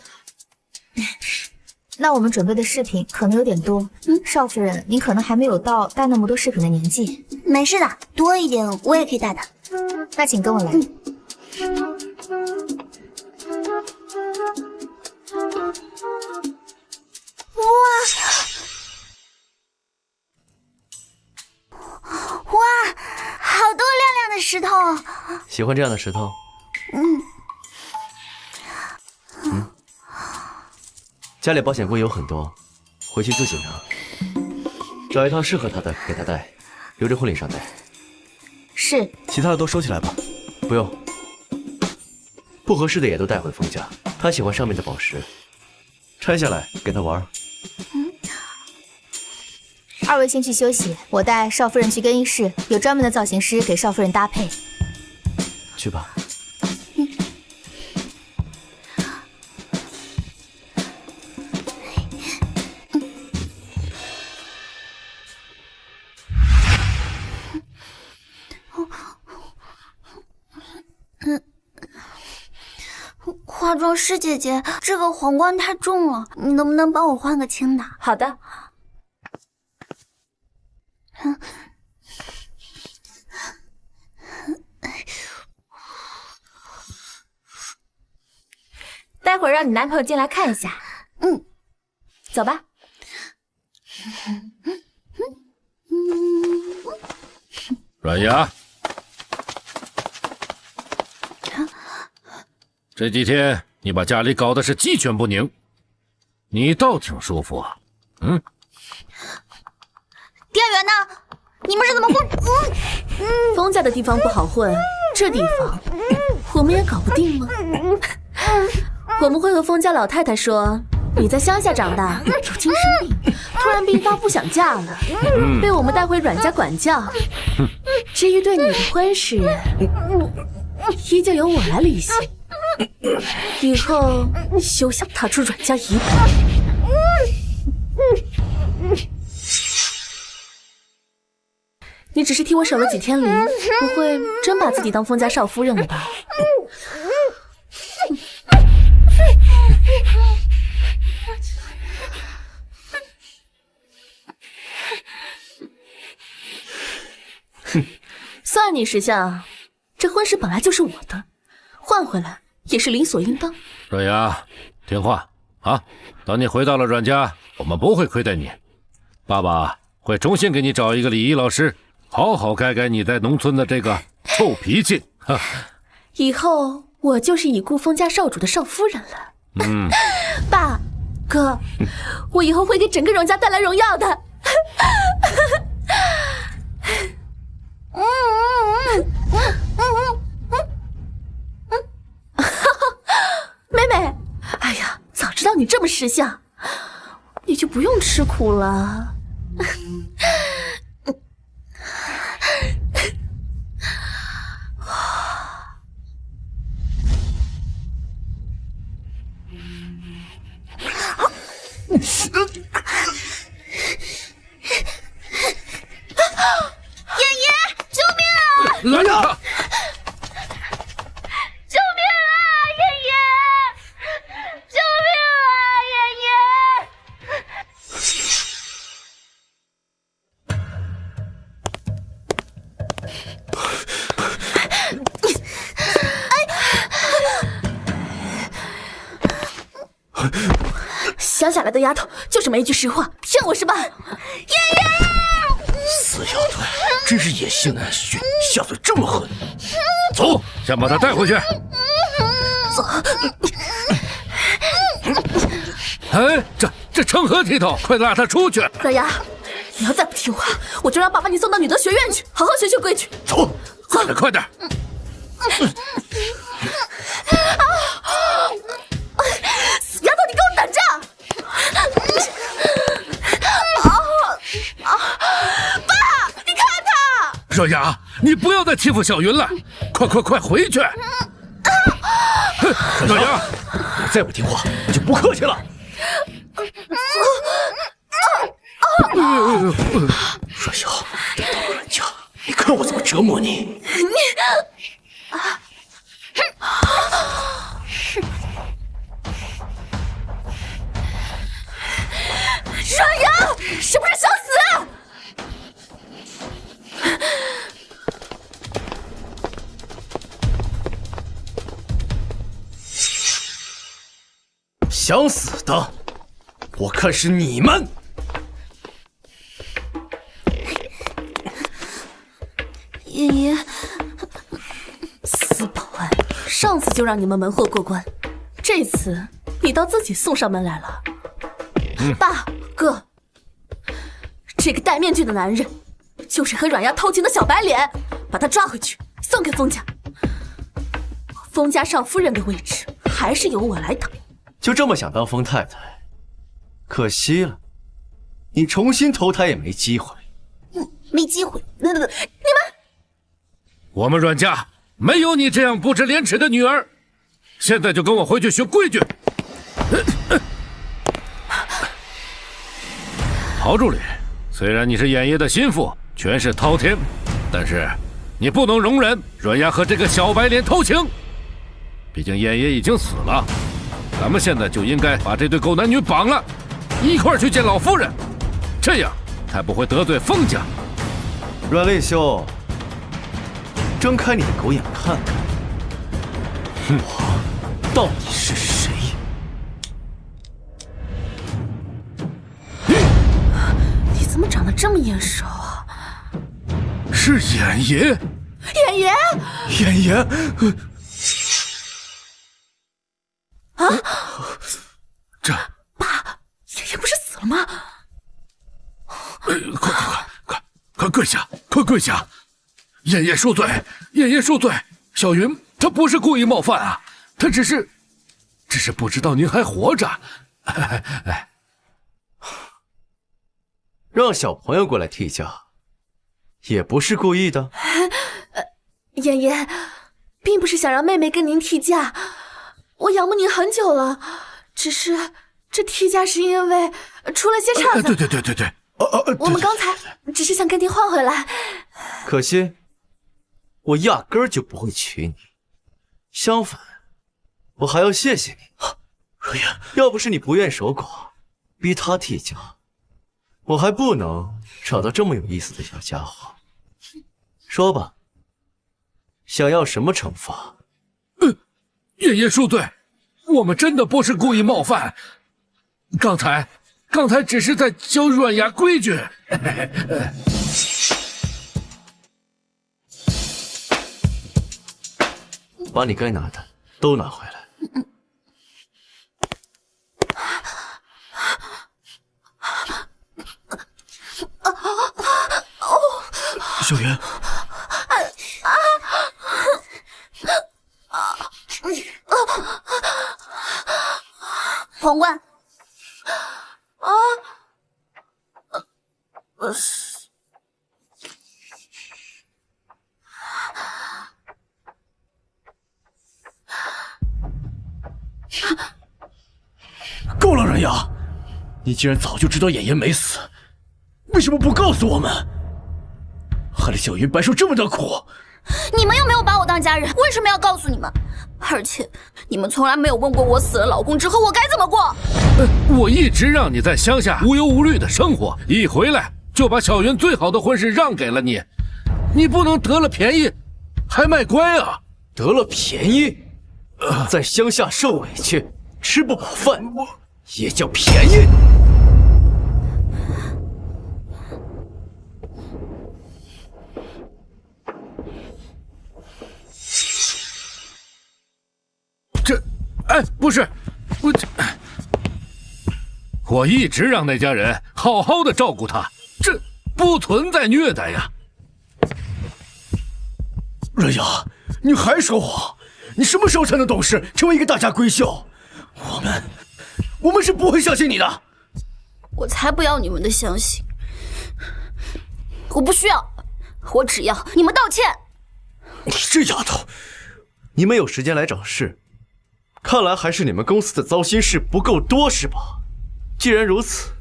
那我们准备的饰品可能有点多，少夫人，您可能还没有到带那么多饰品的年纪。没事的，多一点我也可以带的。那请跟我来。哇，好多亮亮的石头。喜欢这样的石头？家里保险柜有很多，回去自己拿，找一套适合他的给他戴，留着婚礼上戴。是。其他的都收起来吧。不用，不合适的也都带回封家。他喜欢上面的宝石，拆下来给他玩。二位先去休息，我带少夫人去更衣室，有专门的造型师给少夫人搭配。去吧。化妆师姐姐，这个皇冠太重了，你能不能帮我换个轻的？好的。待会儿让你男朋友进来看一下。走吧。阮牙，这几天你把家里搞得是鸡犬不宁，你倒挺舒服啊。店员呢？你们是怎么混？封家的地方不好混，这地方我们也搞不定吗？我们会和封家老太太说，你在乡下长大，有精神病，突然病发不想嫁了，被我们带回阮家管教。至于对你的婚事，依旧由我来履行。以后休想踏出阮家一步。你只是替我守了几天灵，不会真把自己当封家少夫人了吧？算你识相，这婚事本来就是我的，换回来也是理所应当。阮雅，听话啊！等你回到了阮家，我们不会亏待你。爸爸会重新给你找一个礼仪老师，好好改改你在农村的这个臭脾气。以后我就是已故封家少主的少夫人了。爸，哥，我以后会给整个荣家带来荣耀的。妹妹，哎呀，早知道你这么识相，你就不用吃苦了。爷爷，救命啊！来呀！救命啊！爷爷，救命啊！爷爷。乡下来的丫头就是没一句实话，骗我是吧？爷爷，死丫头，真是野性难驯，下嘴这么狠。走，先把她带回去。走。哎，这成何体统？快拉她出去！阮雅，你要再不听话，我就让爸把你送到女德学院去，好好学学规矩。走，快点，快点！死丫头，你给我等着！爸，你看他！若雅，你不要再欺负小云了，快回去！若雅，你再不听话，我就不客气了。阮小，到了阮家，你看我怎么折磨你！阮雅，是不是想死？想死的，我看是你们。爷爷，死保安，上次就让你们门后过关，这次你倒自己送上门来了。爸，哥，这个戴面具的男人就是和阮雅偷情的小白脸，把他抓回去送给封家。封家少夫人的位置还是由我来挡。就这么想当封太太，可惜了，你重新投胎也没机会。没机会。你们，我们阮家没有你这样不知廉耻的女儿，现在就跟我回去学规矩。陶助理，虽然你是衍爷的心腹，权势滔天，但是你不能容忍阮雅和这个小白脸偷情。毕竟衍爷已经死了，咱们现在就应该把这对狗男女绑了，一块儿去见老夫人，这样才不会得罪封家。阮立兄，睁开你的狗眼看看，我到底是谁？你怎么长得这么眼熟啊？是衍爷。衍爷，衍爷，啊！这爸，爷爷不是死了吗？快跪下，快跪下！衍爷恕罪，衍爷恕罪。小云她不是故意冒犯啊，她只是不知道您还活着，让小朋友过来替嫁，也不是故意的。妍妍，并不是想让妹妹跟您替嫁，我仰慕您很久了，只是这替嫁是因为出了些岔子。对，我们刚才只是想跟您换回来。可惜，我压根儿就不会娶你，相反，我还要谢谢你。若言，要不是你不愿守寡，逼他替嫁，我还不能找到这么有意思的小家伙。说吧，想要什么惩罚？爷爷恕罪，我们真的不是故意冒犯，刚才只是在教软牙规矩。把你该拿的都拿回来。小妍，皇冠。够了，软牙！你既然早就知道妍妍没死，为什么不告诉我们？害了小云白受这么大苦。你们又没有把我当家人，为什么要告诉你们？而且你们从来没有问过我死了老公之后我该怎么过。我一直让你在乡下无忧无虑的生活，一回来就把小云最好的婚事让给了你，你不能得了便宜还卖乖啊！得了便宜，在乡下受委屈，吃不饱饭，也叫便宜？不是，我一直让那家人好好的照顾他，这不存在虐待呀。软牙，你还说谎！你什么时候才能懂事，成为一个大家闺秀？我们是不会相信你的。我才不要你们的相信，我不需要，我只要你们道歉。你这丫头，你们有时间来找事，看来还是你们公司的糟心事不够多是吧？既然如此，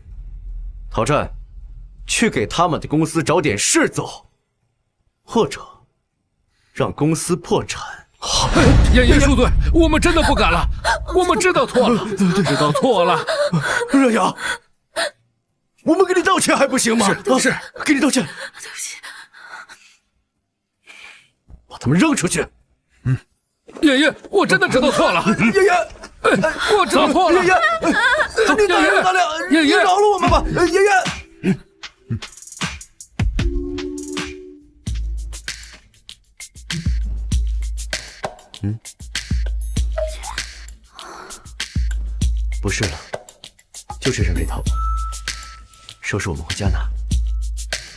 陶战，去给他们的公司找点事做，或者让公司破产。爷爷恕罪，我们真的不敢了，我们知道错了，知道错了。热阳，我们给你道歉还不行吗？是，给你道歉。对不起，把他们扔出去。爷爷，我真的知道错了。爷爷，我知道错了。爷爷，你大人大量，爷爷饶了我们吧，爷爷。不是了，就身上这套吧。收拾我们回家拿，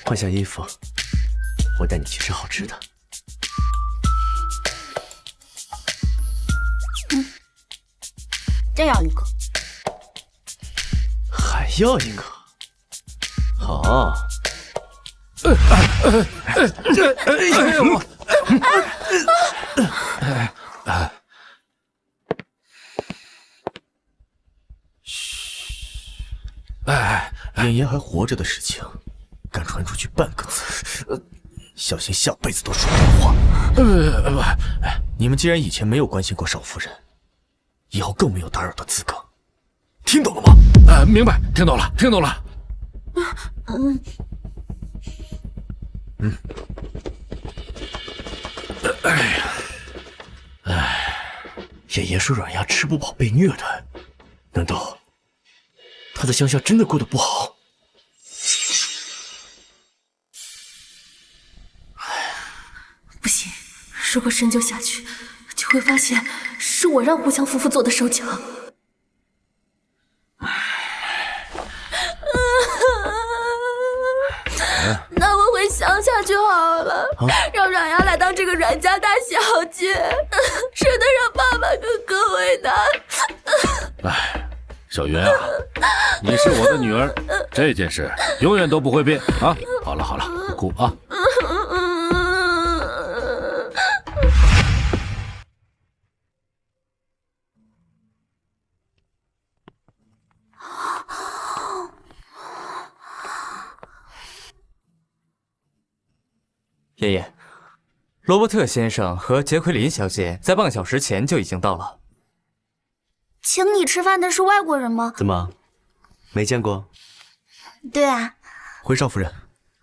换下衣服，我带你去吃好吃的。真要一个？还要一个？好。妍妍还活着的事情，敢传出去半个字，小心下辈子都说不话。你们既然以前没有关心过少夫人，以后更没有打扰的资格，听懂了吗？明白，听懂了，听懂了。妍妍说软牙吃不饱被虐待，难道她在乡下真的过得不好？不行，如果深究下去，就会发现是我让胡强夫妇做的手脚。那我回乡下就好了，让阮牙来当这个阮家大小姐，省得让爸爸跟哥为难。小云啊，你是我的女儿，这件事永远都不会变啊！好了好了，不哭啊。爷爷，罗伯特先生和杰奎琳小姐在半个小时前就已经到了。请你吃饭的是外国人吗？怎么，没见过？对啊。回少夫人，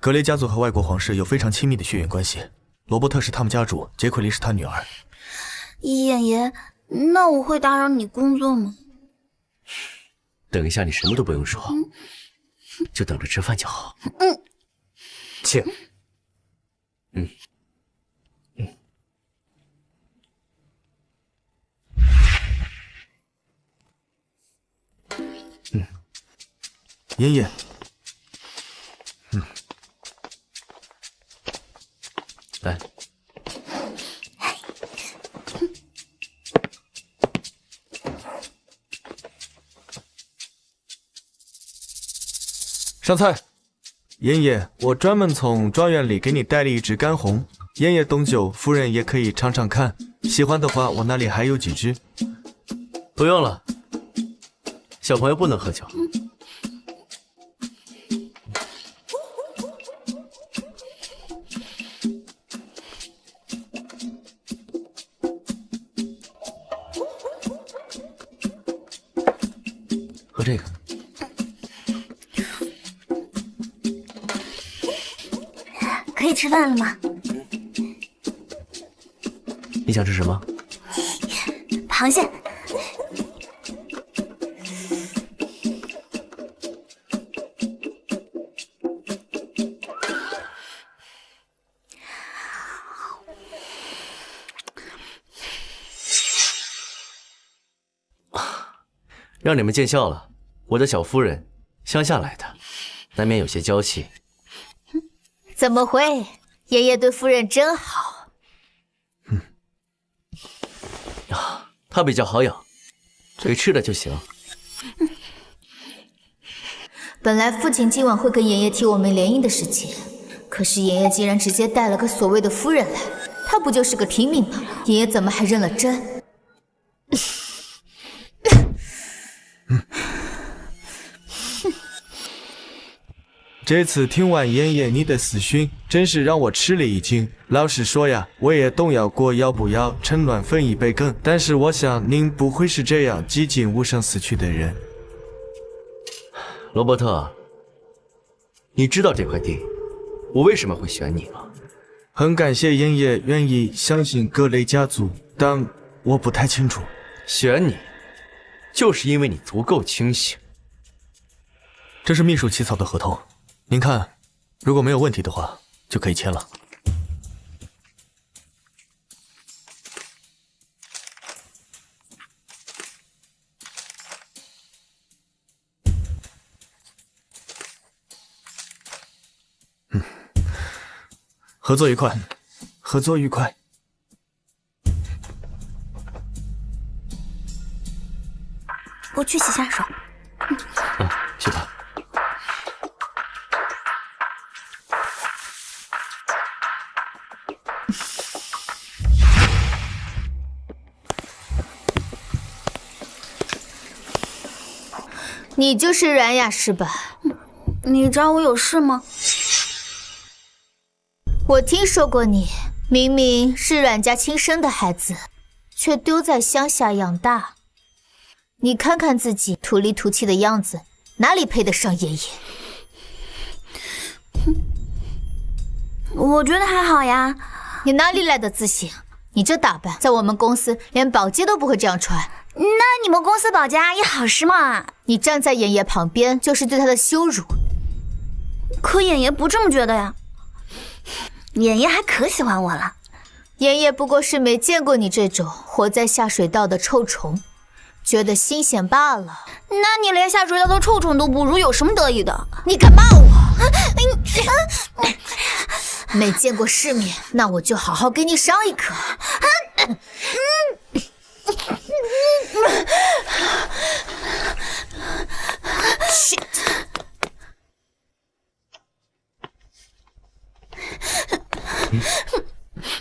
格雷家族和外国皇室有非常亲密的血缘关系，罗伯特是他们家主，杰奎琳是他女儿。爷爷，那我会打扰你工作吗？等一下，你什么都不用说，就等着吃饭就好。请。妍妍，来，上菜。妍妍，我专门从庄园里给你带了一只干红，妍妍懂酒，夫人也可以尝尝看，喜欢的话我那里还有几只。不用了，小朋友不能喝酒。喝这个。可以吃饭了吗？你想吃什么？螃蟹。让你们见笑了，我的小夫人，乡下来的，难免有些娇气。怎么会？爷爷对夫人真好。她比较好养，给吃的就行。本来父亲今晚会跟爷爷提我们联姻的事情，可是爷爷竟然直接带了个所谓的夫人来，他不就是个平民吗？爷爷怎么还认了真？这次听完妍妍你的死讯，真是让我吃了一惊。老实说呀，我也动摇过要不要趁乱分一杯羹，但是我想您不会是这样几近无声死去的人。罗伯特，你知道这块地我为什么会选你吗？很感谢妍妍愿意相信格雷家族，但我不太清楚。选你，就是因为你足够清醒。这是秘书起草的合同。您看，如果没有问题的话，就可以签了。合作愉快，合作愉快。我去洗下手。去吧。你就是阮雅是吧？你找我有事吗？我听说过你，明明是阮家亲生的孩子，却丢在乡下养大。你看看自己土里土气的样子，哪里配得上爷爷？我觉得还好呀。你哪里来的自信？你这打扮，在我们公司连保洁都不会这样穿。那你们公司保洁阿姨好时髦啊！你站在妍妍旁边，就是对她的羞辱。可妍妍不这么觉得呀，妍妍还可喜欢我了。妍妍不过是没见过你这种活在下水道的臭虫，觉得新鲜罢了。那你连下水道的臭虫都不如，有什么得意的？你敢骂我？没见过世面，那我就好好给你上一课。shit！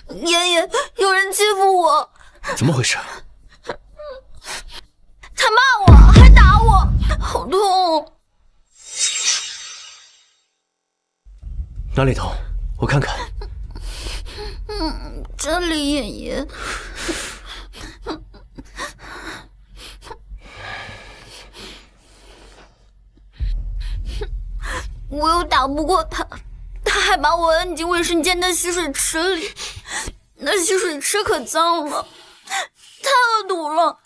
爷爷，有人欺负我，怎么回事？他骂我，还打我，好痛！哪里痛？我看看。这里，爷爷。我又打不过他，他还把我摁进卫生间的洗水池里，那洗水池可脏了，太恶毒了。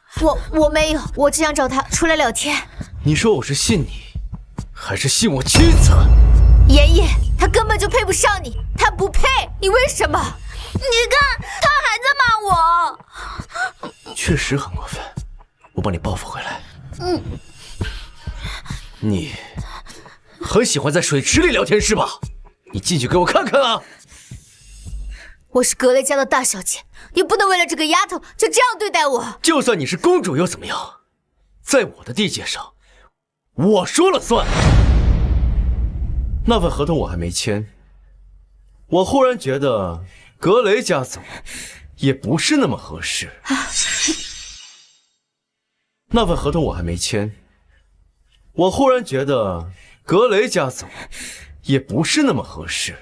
我没有，我只想找他出来聊天。你说我是信你，还是信我妻子？爷爷，他根本就配不上你，他不配，你为什么？你看，他还在骂我。确实很过分，我帮你报复回来。你很喜欢在水池里聊天是吧？你进去给我看看啊！我是格雷家的大小姐，你不能为了这个丫头就这样对待我。就算你是公主又怎么样？在我的地界上，我说了算。那份合同我还没签，我忽然觉得格雷家走也不是那么合适。那份合同我还没签，我忽然觉得格雷家走也不是那么合适。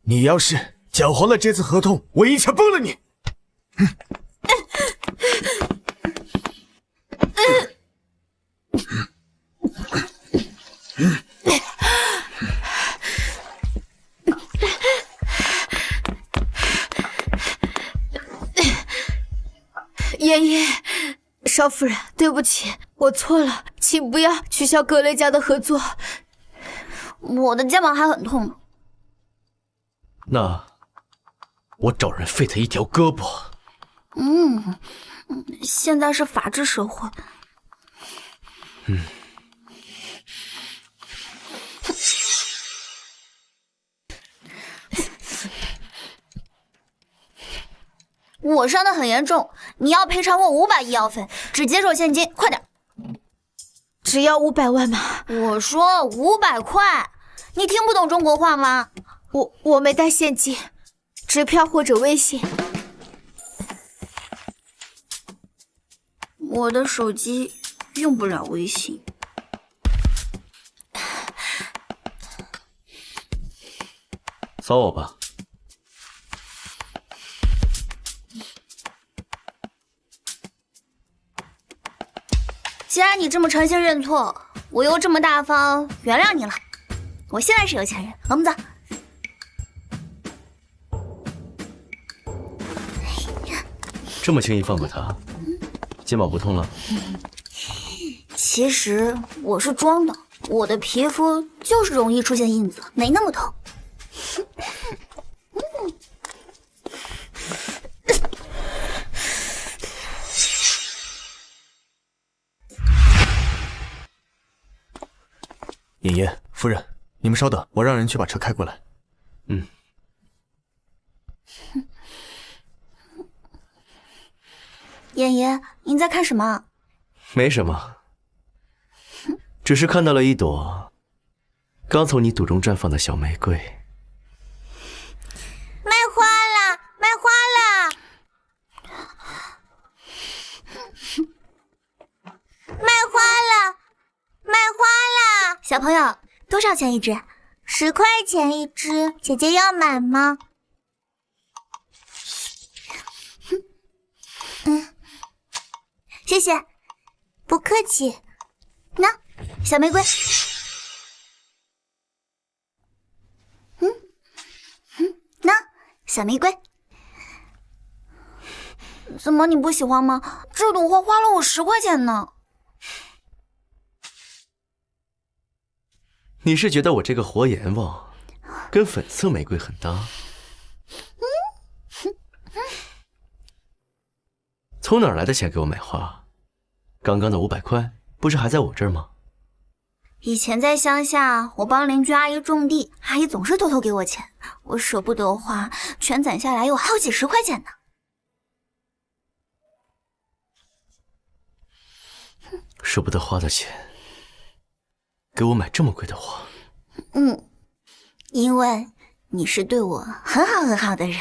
你要是搅黄了这次合同，我一枪崩了你！爷爷，少夫人，对不起，我错了，请不要取消格雷家的合作。我的肩膀还很痛呢。那我找人废他一条胳膊。现在是法治社会。我伤得很严重，你要赔偿我500医药费，只接受现金，快点！只要500万吗？我说500块，你听不懂中国话吗？我没带现金，支票或者微信。我的手机用不了微信。扫我吧。既然你这么诚心认错，我又这么大方原谅你了。我现在是有钱人，我们走。这么轻易放过他，肩膀不痛了？其实我是装的，我的皮肤就是容易出现印子，没那么痛。爷爷、夫人，你们稍等，我让人去把车开过来。妍妍，您在看什么？没什么，只是看到了一朵刚从你肚中绽放的小玫瑰。卖花了，卖花了，卖花了，卖花了！小朋友，多少钱一只？10块钱一只，姐姐要买吗？谢谢，不客气。那小玫瑰，那小玫瑰，怎么你不喜欢吗？这朵花花了我10块钱呢。你是觉得我这个活阎王跟粉色玫瑰很搭？从哪儿来的钱给我买花？刚刚的500块不是还在我这儿吗？以前在乡下，我帮邻居阿姨种地，阿姨总是偷偷给我钱，我舍不得花，全攒下来有好几10块钱呢。舍不得花的钱，给我买这么贵的花。因为你是对我很好很好的人。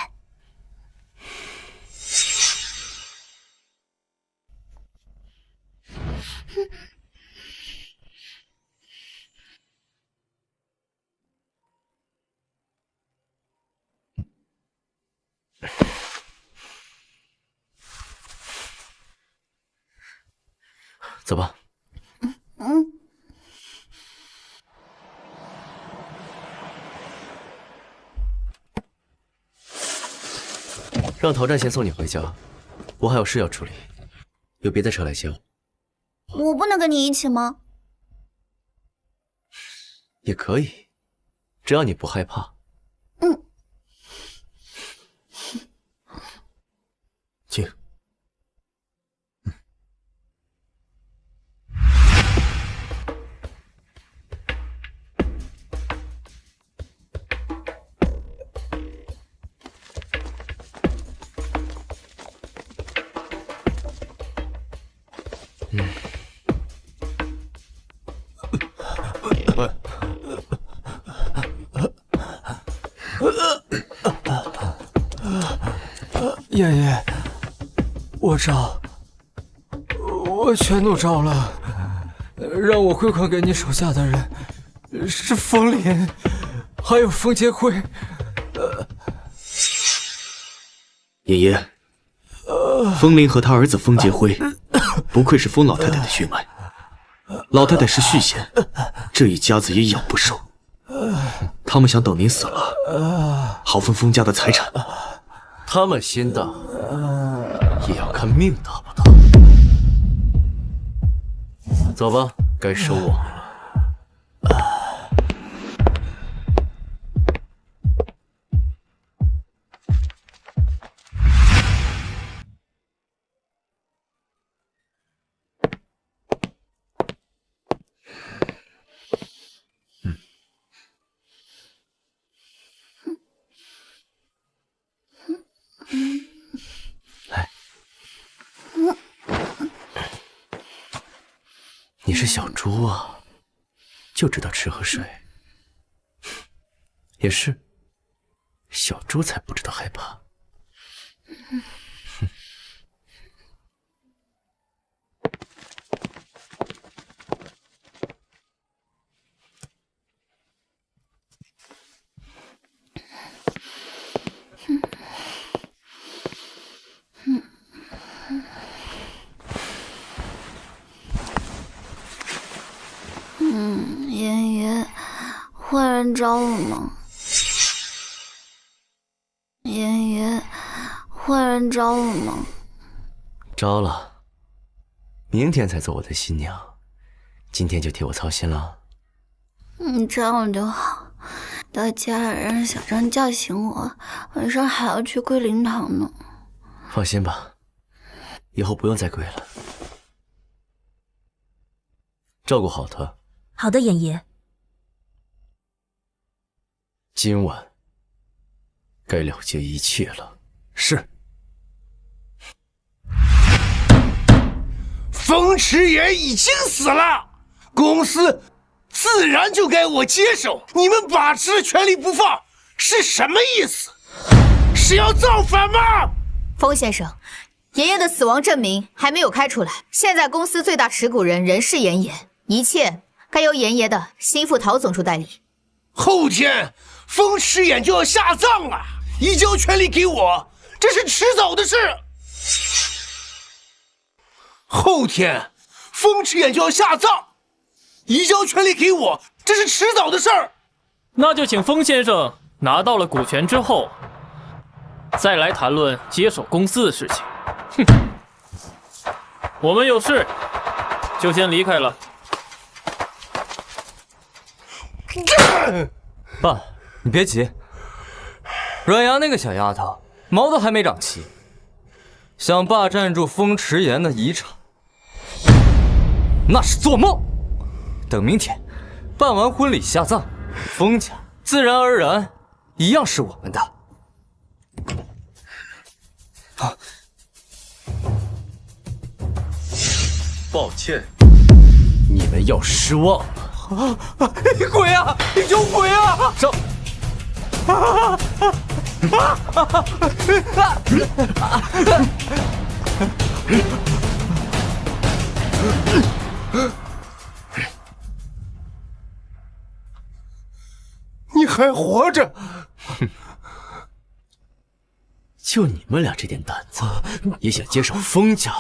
走吧。让陶战先送你回家，我还有事要处理。有别的车来接我。我不能跟你一起吗？也可以，只要你不害怕。请。爷爷，我招，我全都招了。让我汇款给你手下的人是风林，还有风杰辉。爷爷，风林和他儿子风杰辉，不愧是风老太太的血脉。老太太是续弦，这一家子也养不瘦。他们想等您死了，好分风家的财产。他们心大，也要看命大不大。走吧，该收网了。来，你是小猪啊，就知道吃和睡。也是，小猪才不知道害怕。妍妍，坏人找我吗？妍妍，坏人找我吗？招了，明天才做我的新娘，今天就替我操心了。这样就好。大家让小张叫醒我，晚上还要去桂林堂呢。放心吧，以后不用再跪了。照顾好他。好的，妍爷。今晚该了结一切了。是。风驰言已经死了，公司自然就该我接手。你们把持权力不放，是什么意思？是要造反吗？风先生，爷爷的死亡证明还没有开出来，现在公司最大持股人仍是妍爷，一切该由妍爷的心腹陶总处代理。后天风驰眼就要下葬了，移交权力给我，这是迟早的事。后天风驰眼就要下葬，移交权力给我，这是迟早的事儿。那就请风先生拿到了股权之后，再来谈论接手公司的事情。哼，我们有事就先离开了。爸，你别急。阮阳那个小丫头毛都还没长齐，想霸占住风驰言的遗产，那是做梦。等明天办完婚礼下葬，风家自然而然一样是我们的。抱歉，你们要失望了。鬼啊！有鬼啊！上！你还活着？就你们俩这点胆子，也想接手封家？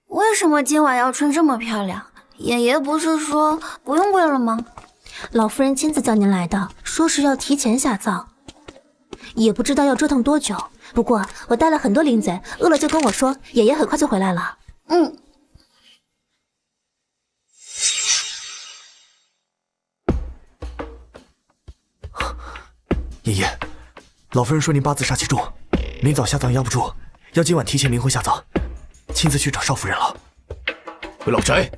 为什么今晚要穿这么漂亮？爷爷不是说不用跪了吗？老夫人亲自叫您来的，说是要提前下葬，也不知道要折腾多久。不过我带了很多零嘴，饿了就跟我说，爷爷很快就回来了。嗯。爷爷，老夫人说您八字煞气重，明早下葬压不住，要今晚提前灵魂下葬，亲自去找少夫人了。回老宅。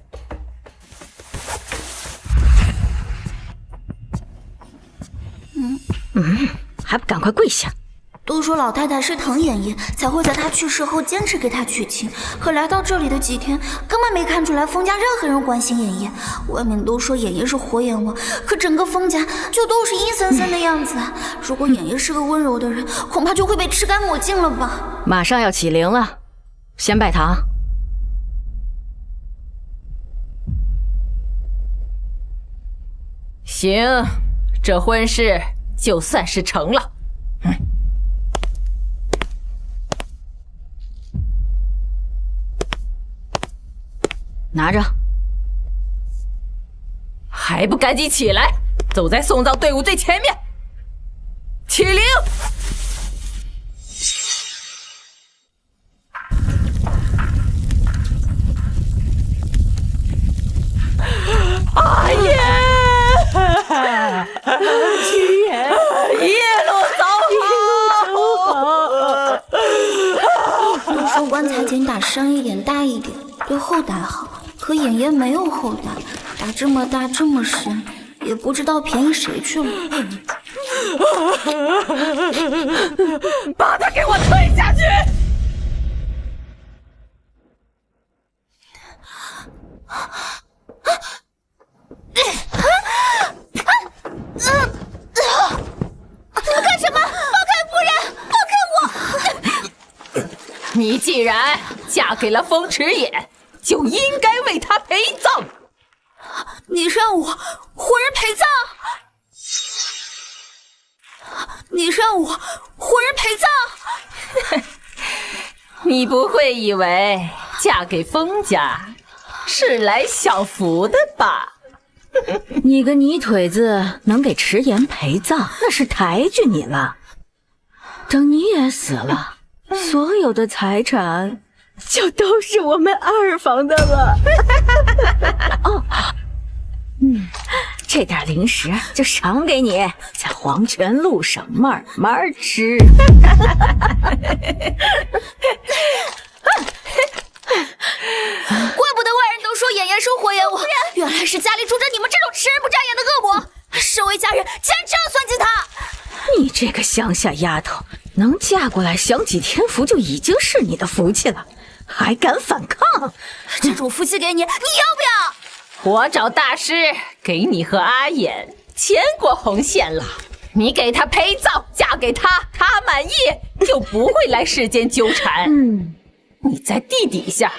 还不赶快跪下！都说老太太是疼妍妍，才会在她去世后坚持给她娶亲。可来到这里的几天，根本没看出来封家任何人关心妍妍。外面都说妍妍是活阎王，可整个封家就都是阴森森的样子。如果妍妍是个温柔的人，恐怕就会被吃干抹净了吧。马上要起灵了，先拜堂。行，这婚事就算是成了。拿着，还不赶紧起来，走在送葬队伍最前面，起灵！阿爷，七爷，一路走好。都说棺材井打深一点、大一点，对后代好。可妍妍没有后代，打这么大这么深，也不知道便宜谁去了。把他给我推下去！你们干什么？放开夫人！放开我！你既然嫁给了风池野，就应该为他陪葬。你让我活人陪葬？你让我活人陪葬？你不会以为嫁给风家是来享福的吧？你个泥腿子能给迟延陪葬，那是抬举你了。等你也死了，所有的财产就都是我们二房的了。哦，这点零食就赏给你，在黄泉路上慢慢吃。怪不得外人都说妍妍是活阎王，原来是家里住着你们这种吃人不眨眼的恶魔。身为家人，坚持要算计他。你这个乡下丫头，能嫁过来享几天福就已经是你的福气了，还敢反抗？这种福气给你，你要不要？我找大师给你和阿衍牵过红线了，你给他陪葬，嫁给他，他满意就不会来世间纠缠。你在地底下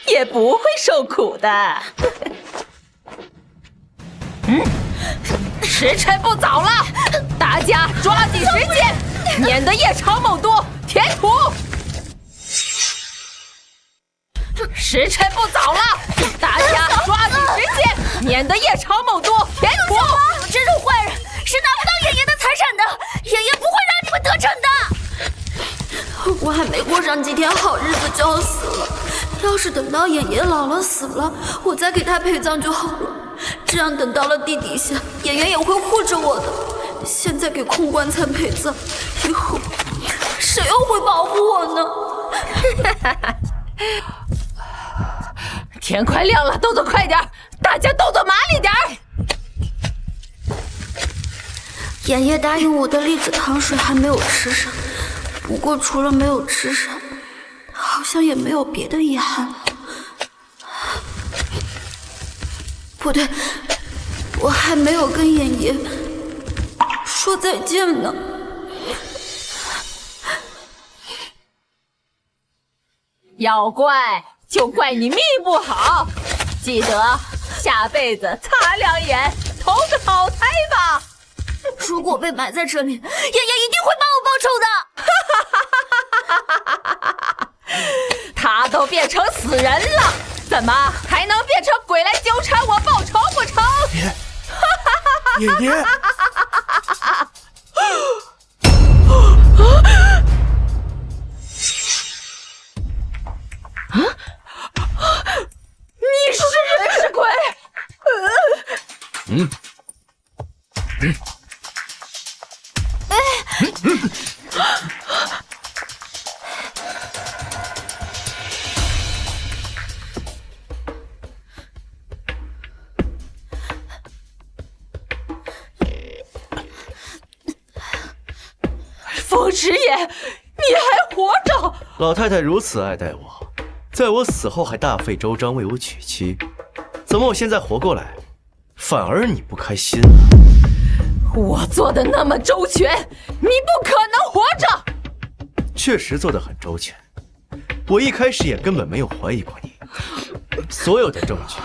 也不会受苦的。时辰不早了，大家抓紧时间，免得夜长梦多，填土。时辰不早了，大家抓紧时间，免得夜长梦多，填土。这种坏人是拿不到妍妍的财产的，妍妍不会让你们得逞的。我还没过上几天好日子就要死了，要是等到妍妍老了死了，我再给她陪葬就好了。这样等到了地底下，妍妍也会护着我的。现在给空棺材陪葬，以后谁又会保护我呢？天快亮了，动作快点，大家动作麻利点。妍妍答应我的栗子糖水还没有吃上，不过除了没有吃上，好像也没有别的遗憾了。不对，我还没有跟妍妍说再见呢。要怪就怪你命不好，记得下辈子擦亮眼，投个好胎吧。如果被埋在这里，妍妍一定会帮我报仇的。他都变成死人了，怎么还能变成鬼来纠缠我报仇不成？爷爷，你是人是鬼？风池爷，你还活着？老太太如此爱戴我，在我死后还大费周章为我娶妻，怎么我现在活过来，反而你不开心了？我做的那么周全，你不可能活着。确实做得很周全，我一开始也根本没有怀疑过你，所有的证据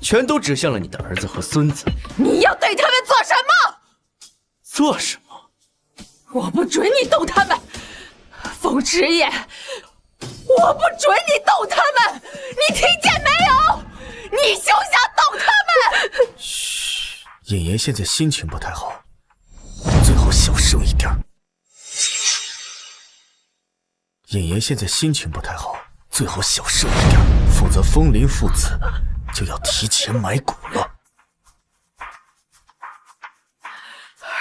全都指向了你的儿子和孙子。你要对他们做什么？做什么？我不准你动他们，风池爷，我不准你动他们，你听见没有？你休想动他们！嘘，妍妍现在心情不太好，最好小声一点。妍妍现在心情不太好，最好小声一点，否则风林父子就要提前埋骨了。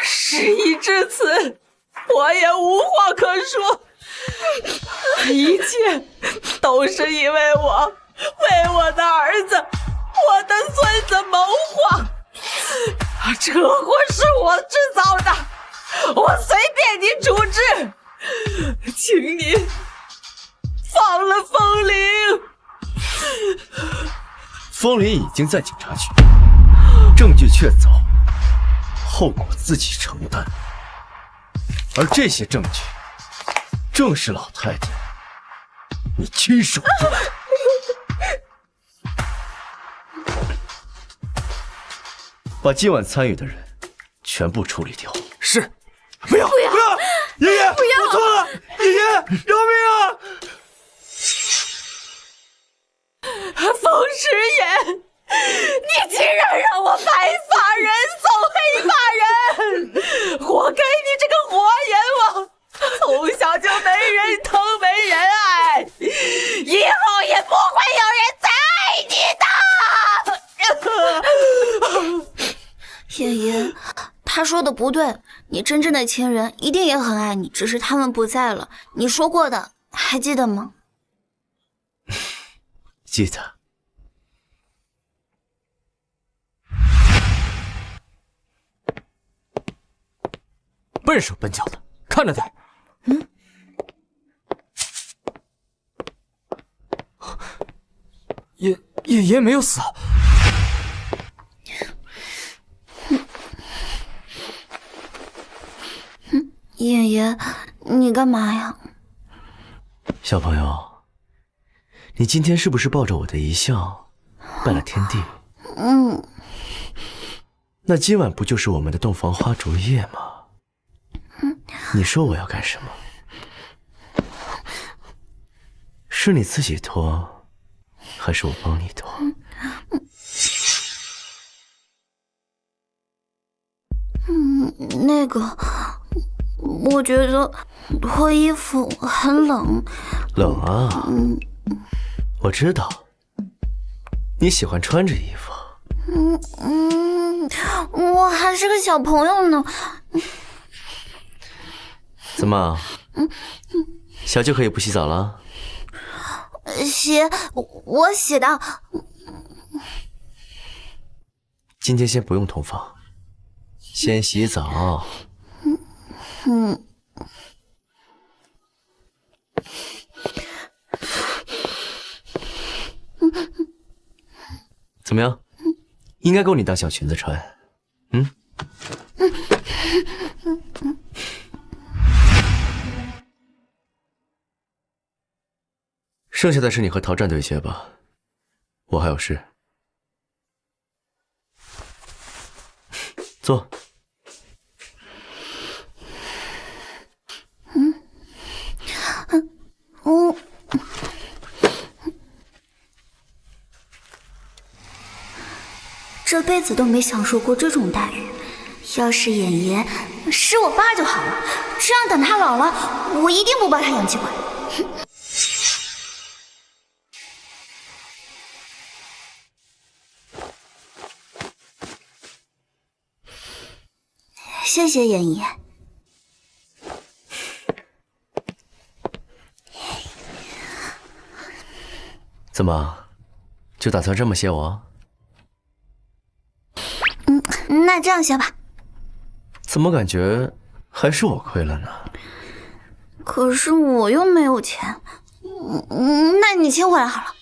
事已至此，我也无话可说，一切都是因为我为我的儿子、我的孙子谋划。车祸是我制造的，我随便你处置，请你放了风铃。风铃已经在警察局，证据确凿，后果自己承担。而这些证据，正是老太太你亲手做的。把今晚参与的人全部处理掉。是。不要！爷爷，不要！我错了，爷爷，饶命啊！风池爷，你竟然让我白发人送黑发人，活该你这个活阎王，从小就没人疼没人爱，以后也不会有人再爱你的。妍妍，他说的不对，你真正的亲人一定也很爱你，只是他们不在了。你说过的，还记得吗？记得。笨手笨脚的，看着点。爷爷没有死。妍妍，你干嘛呀？小朋友，你今天是不是抱着我的遗像拜了天地？那今晚不就是我们的洞房花烛夜吗？你说我要干什么？是你自己脱，还是我帮你脱？那个，我觉得脱衣服很冷。冷啊！我知道，你喜欢穿着衣服。我还是个小朋友呢。怎么？小就可以不洗澡了？洗，我洗的。今天先不用同房，先洗澡。怎么样？应该够你当小裙子穿。剩下的是你和陶战对接吧，我还有事。坐。这辈子都没享受过这种待遇。要是演爷是我爸就好了，这样等他老了，我一定不把他养气鬼。谢谢演爷。怎么，就打算这么谢我？那这样谢吧。怎么感觉还是我亏了呢？可是我又没有钱。那你请回来好了。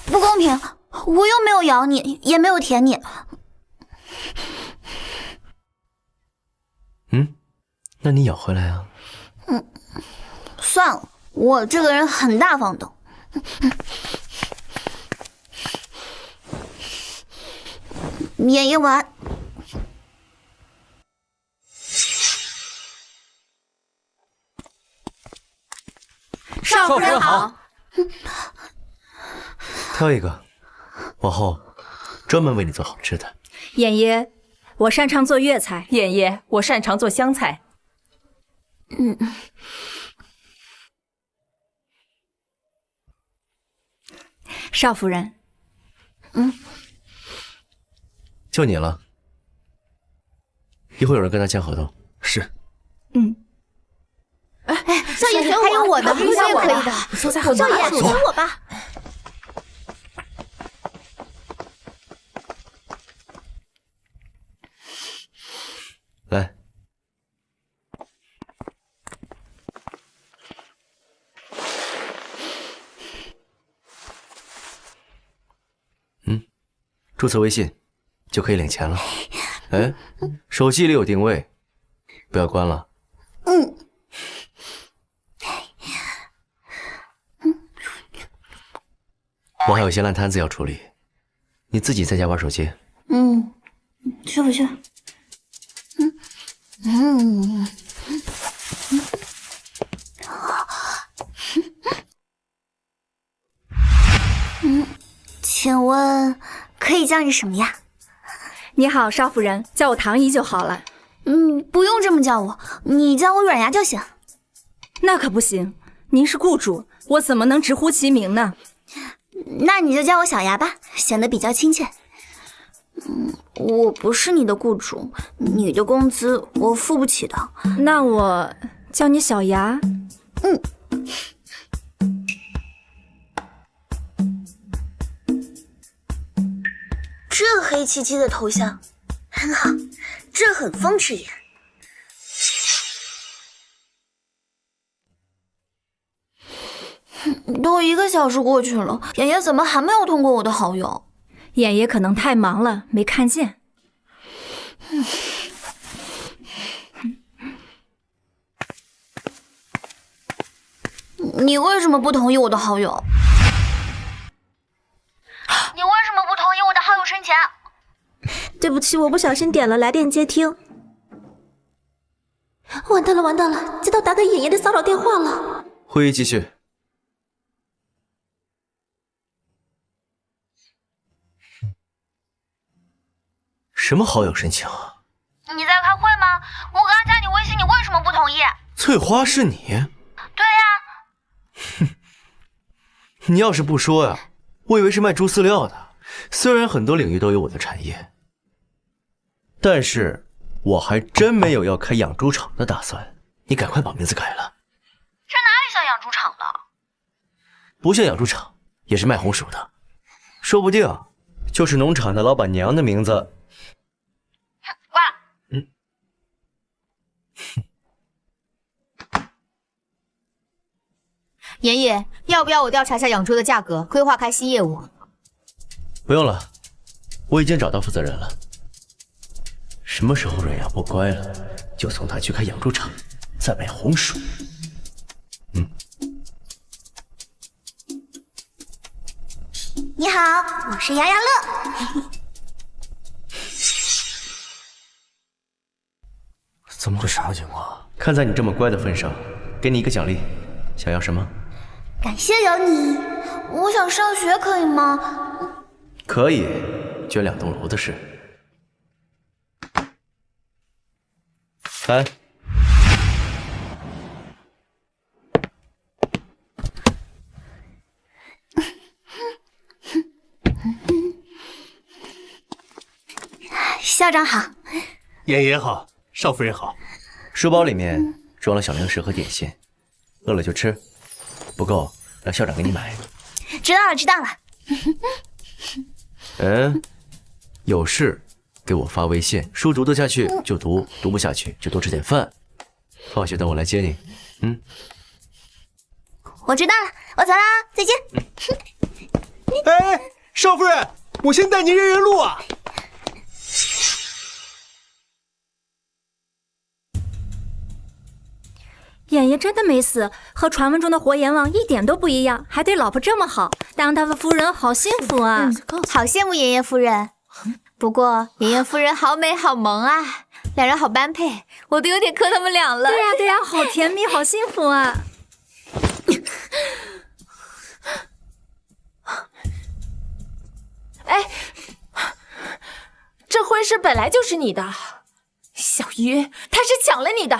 不公平，我又没有咬你，也没有舔你。那你咬回来啊。算了，我这个人很大方的。演一完。少夫人好。挑一个，往后专门为你做好吃的。演爷，我擅长做粤菜。演爷，我擅长做湘菜。少夫人，就你了，一会儿有人跟他签合同。是。少爷选我，还有我呢，我也可以的。少爷选我吧。来。注册微信就可以领钱了。哎，手机里有定位，不要关了。我还有些烂摊子要处理，你自己在家玩手机。去不去？请问可以叫你什么呀？你好，少夫人，叫我唐姨就好了。不用这么叫我，你叫我软牙就行。那可不行，您是雇主，我怎么能直呼其名呢？那你就叫我小牙吧，显得比较亲切。我不是你的雇主，你的工资我付不起的。那我叫你小牙。这黑漆漆的头像很好，这很风驰眼。都1个小时过去了，妍妍怎么还没有通过我的好友？妍妍可能太忙了，没看见。你为什么不同意我的好友？你为什么不同意我的好友申请？对不起，我不小心点了来电接听。完蛋了，完蛋了，接到打给妍妍的骚扰电话了。会议继续。什么好友申请啊？你在开会吗？我刚刚加你微信，你为什么不同意？翠花是你？对呀。你要是不说呀，我以为是卖猪饲料的。虽然很多领域都有我的产业，但是我还真没有要开养猪场的打算。你赶快把名字改了。这哪里像养猪场的？不像养猪场，也是卖红薯的，说不定就是农场的老板娘的名字。挂了。妍妍，要不要我调查下养猪的价格，规划开新业务？不用了，我已经找到负责人了。什么时候软牙不乖了，就送他去开养猪场，再卖红薯。你好，我是牙牙乐。怎么回事？啥情况？看在你这么乖的份上，给你一个奖励，想要什么？感谢有你，我想上学，可以吗？可以，捐2栋楼的事。来。校长好，妍妍好，少夫人好。书包里面装了小零食和点心，饿了就吃，不够让校长给你买。知道了，知道了。有事给我发微信，书读得下去就读，读不下去就多吃点饭。放学等我来接你。我知道了，我走啦，再见。哎，少夫人，我先带您认认路啊。妍妍真的没死，和传闻中的活阎王一点都不一样，还对老婆这么好，当他的夫人好幸福啊！好羡慕妍妍夫人。不过妍妍夫人好美好萌啊，两人好般配，我都有点磕他们俩了。对呀对呀，好甜蜜，好幸福啊！哎，这婚事本来就是你的，小鱼，他是抢了你的。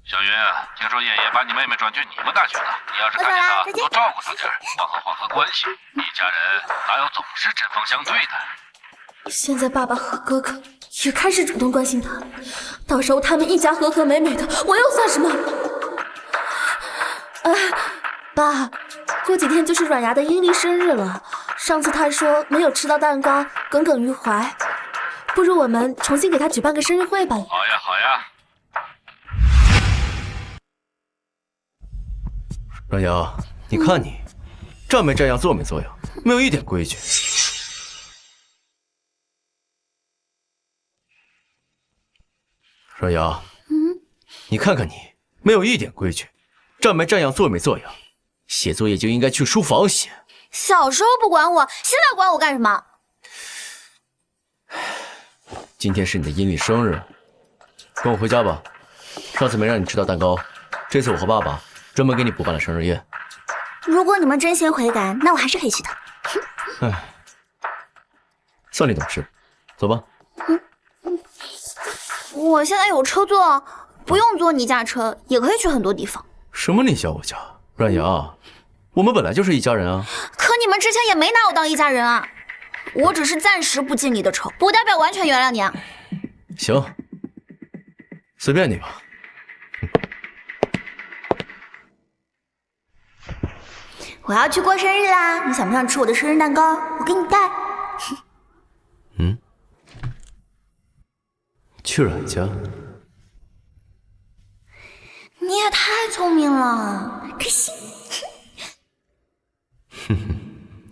小云，听说爷爷把你妹妹转去你们大学了，你要是看见她，多照顾她点，缓和关系。一家人哪有总是针锋相对的？现在爸爸和哥哥也开始主动关心他，到时候他们一家和和美美的，我又算什么？爸，过几天就是软牙的阴历生日了，上次他说没有吃到蛋糕，耿耿于怀，不如我们重新给他举办个生日会吧？好呀，好呀。软牙，你看你，站没站样，坐没坐样，没有一点规矩。软牙，你看看你，没有一点规矩，站没站样，坐没坐样，写作业就应该去书房写。小时候不管我，现在管我干什么？今天是你的阴历生日，跟我回家吧。上次没让你吃到蛋糕，这次我和爸爸专门给你补办了生日宴。如果你们真心悔改，那我还是可以去的。唉，算你懂事，走吧。我现在有车坐，不用坐你家车，也可以去很多地方。什么你家我家？软牙，我们本来就是一家人啊。可你们之前也没拿我当一家人啊。我只是暂时不记你的仇，不代表完全原谅你啊。行，随便你吧。我要去过生日啦！你想不想吃我的生日蛋糕？我给你带。去阮家？你也太聪明了，开心。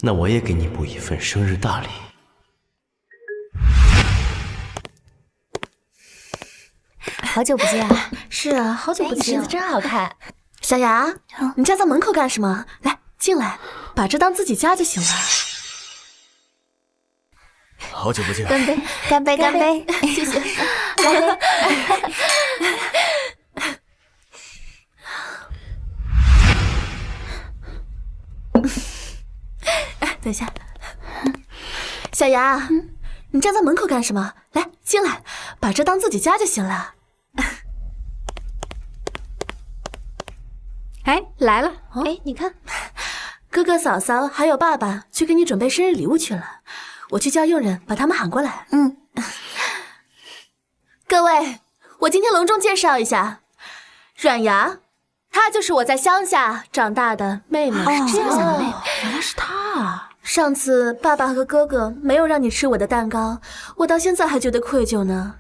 那我也给你补一份生日大礼。好久不见啊！是啊，好久不见，裙子真好看。小牙，你站在门口干什么？来，进来，把这当自己家就行了。好久不见，干杯！干杯！干杯！谢谢，干杯！等一下，小牙，你站在门口干什么？来，进来，把这当自己家就行了。哎，来了！哎，你看，哥哥、嫂嫂还有爸爸去给你准备生日礼物去了，我去叫佣人把他们喊过来。各位，我今天隆重介绍一下，阮牙，她就是我在乡下长大的妹妹。是这样的妹妹，原来是她啊！上次爸爸和哥哥没有让你吃我的蛋糕，我到现在还觉得愧疚呢，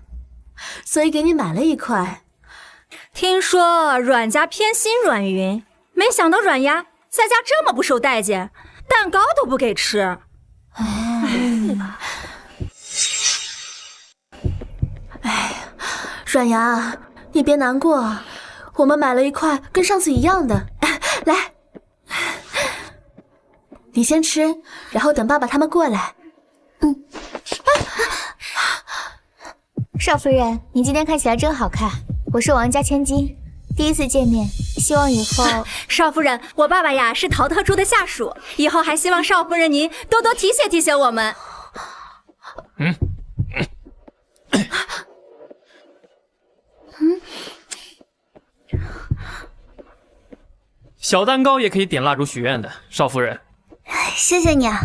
所以给你买了一块。听说阮家偏心阮云，没想到阮丫在家这么不受待见，蛋糕都不给吃。阮牙，你别难过，我们买了一块跟上次一样的，来，你先吃，然后等爸爸他们过来。少夫人，你今天看起来真好看。我是王家千金，第一次见面，希望以后……少夫人，我爸爸呀是陶特助的下属，以后还希望少夫人您多多提携提携我们。小蛋糕也可以点蜡烛许愿的，少夫人。谢谢你啊。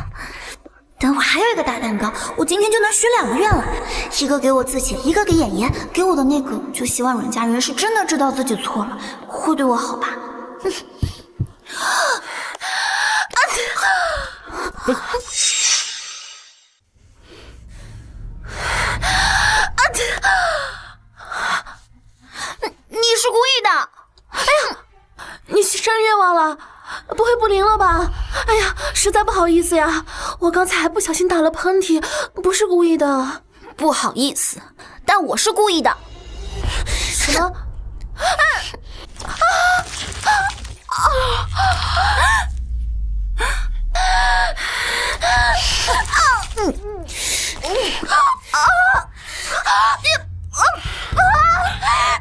等会还有一个大蛋糕，我今天就能许2个愿了，一个给我自己，一个给妍妍。给我的那个，就希望阮家人是真的知道自己错了，会对我好吧。你是故意的！哎呀，你生日愿望了？不会不灵了吧？哎呀，实在不好意思呀，我刚才还不小心打了喷嚏，不是故意的。不好意思，但我是故意的。什么？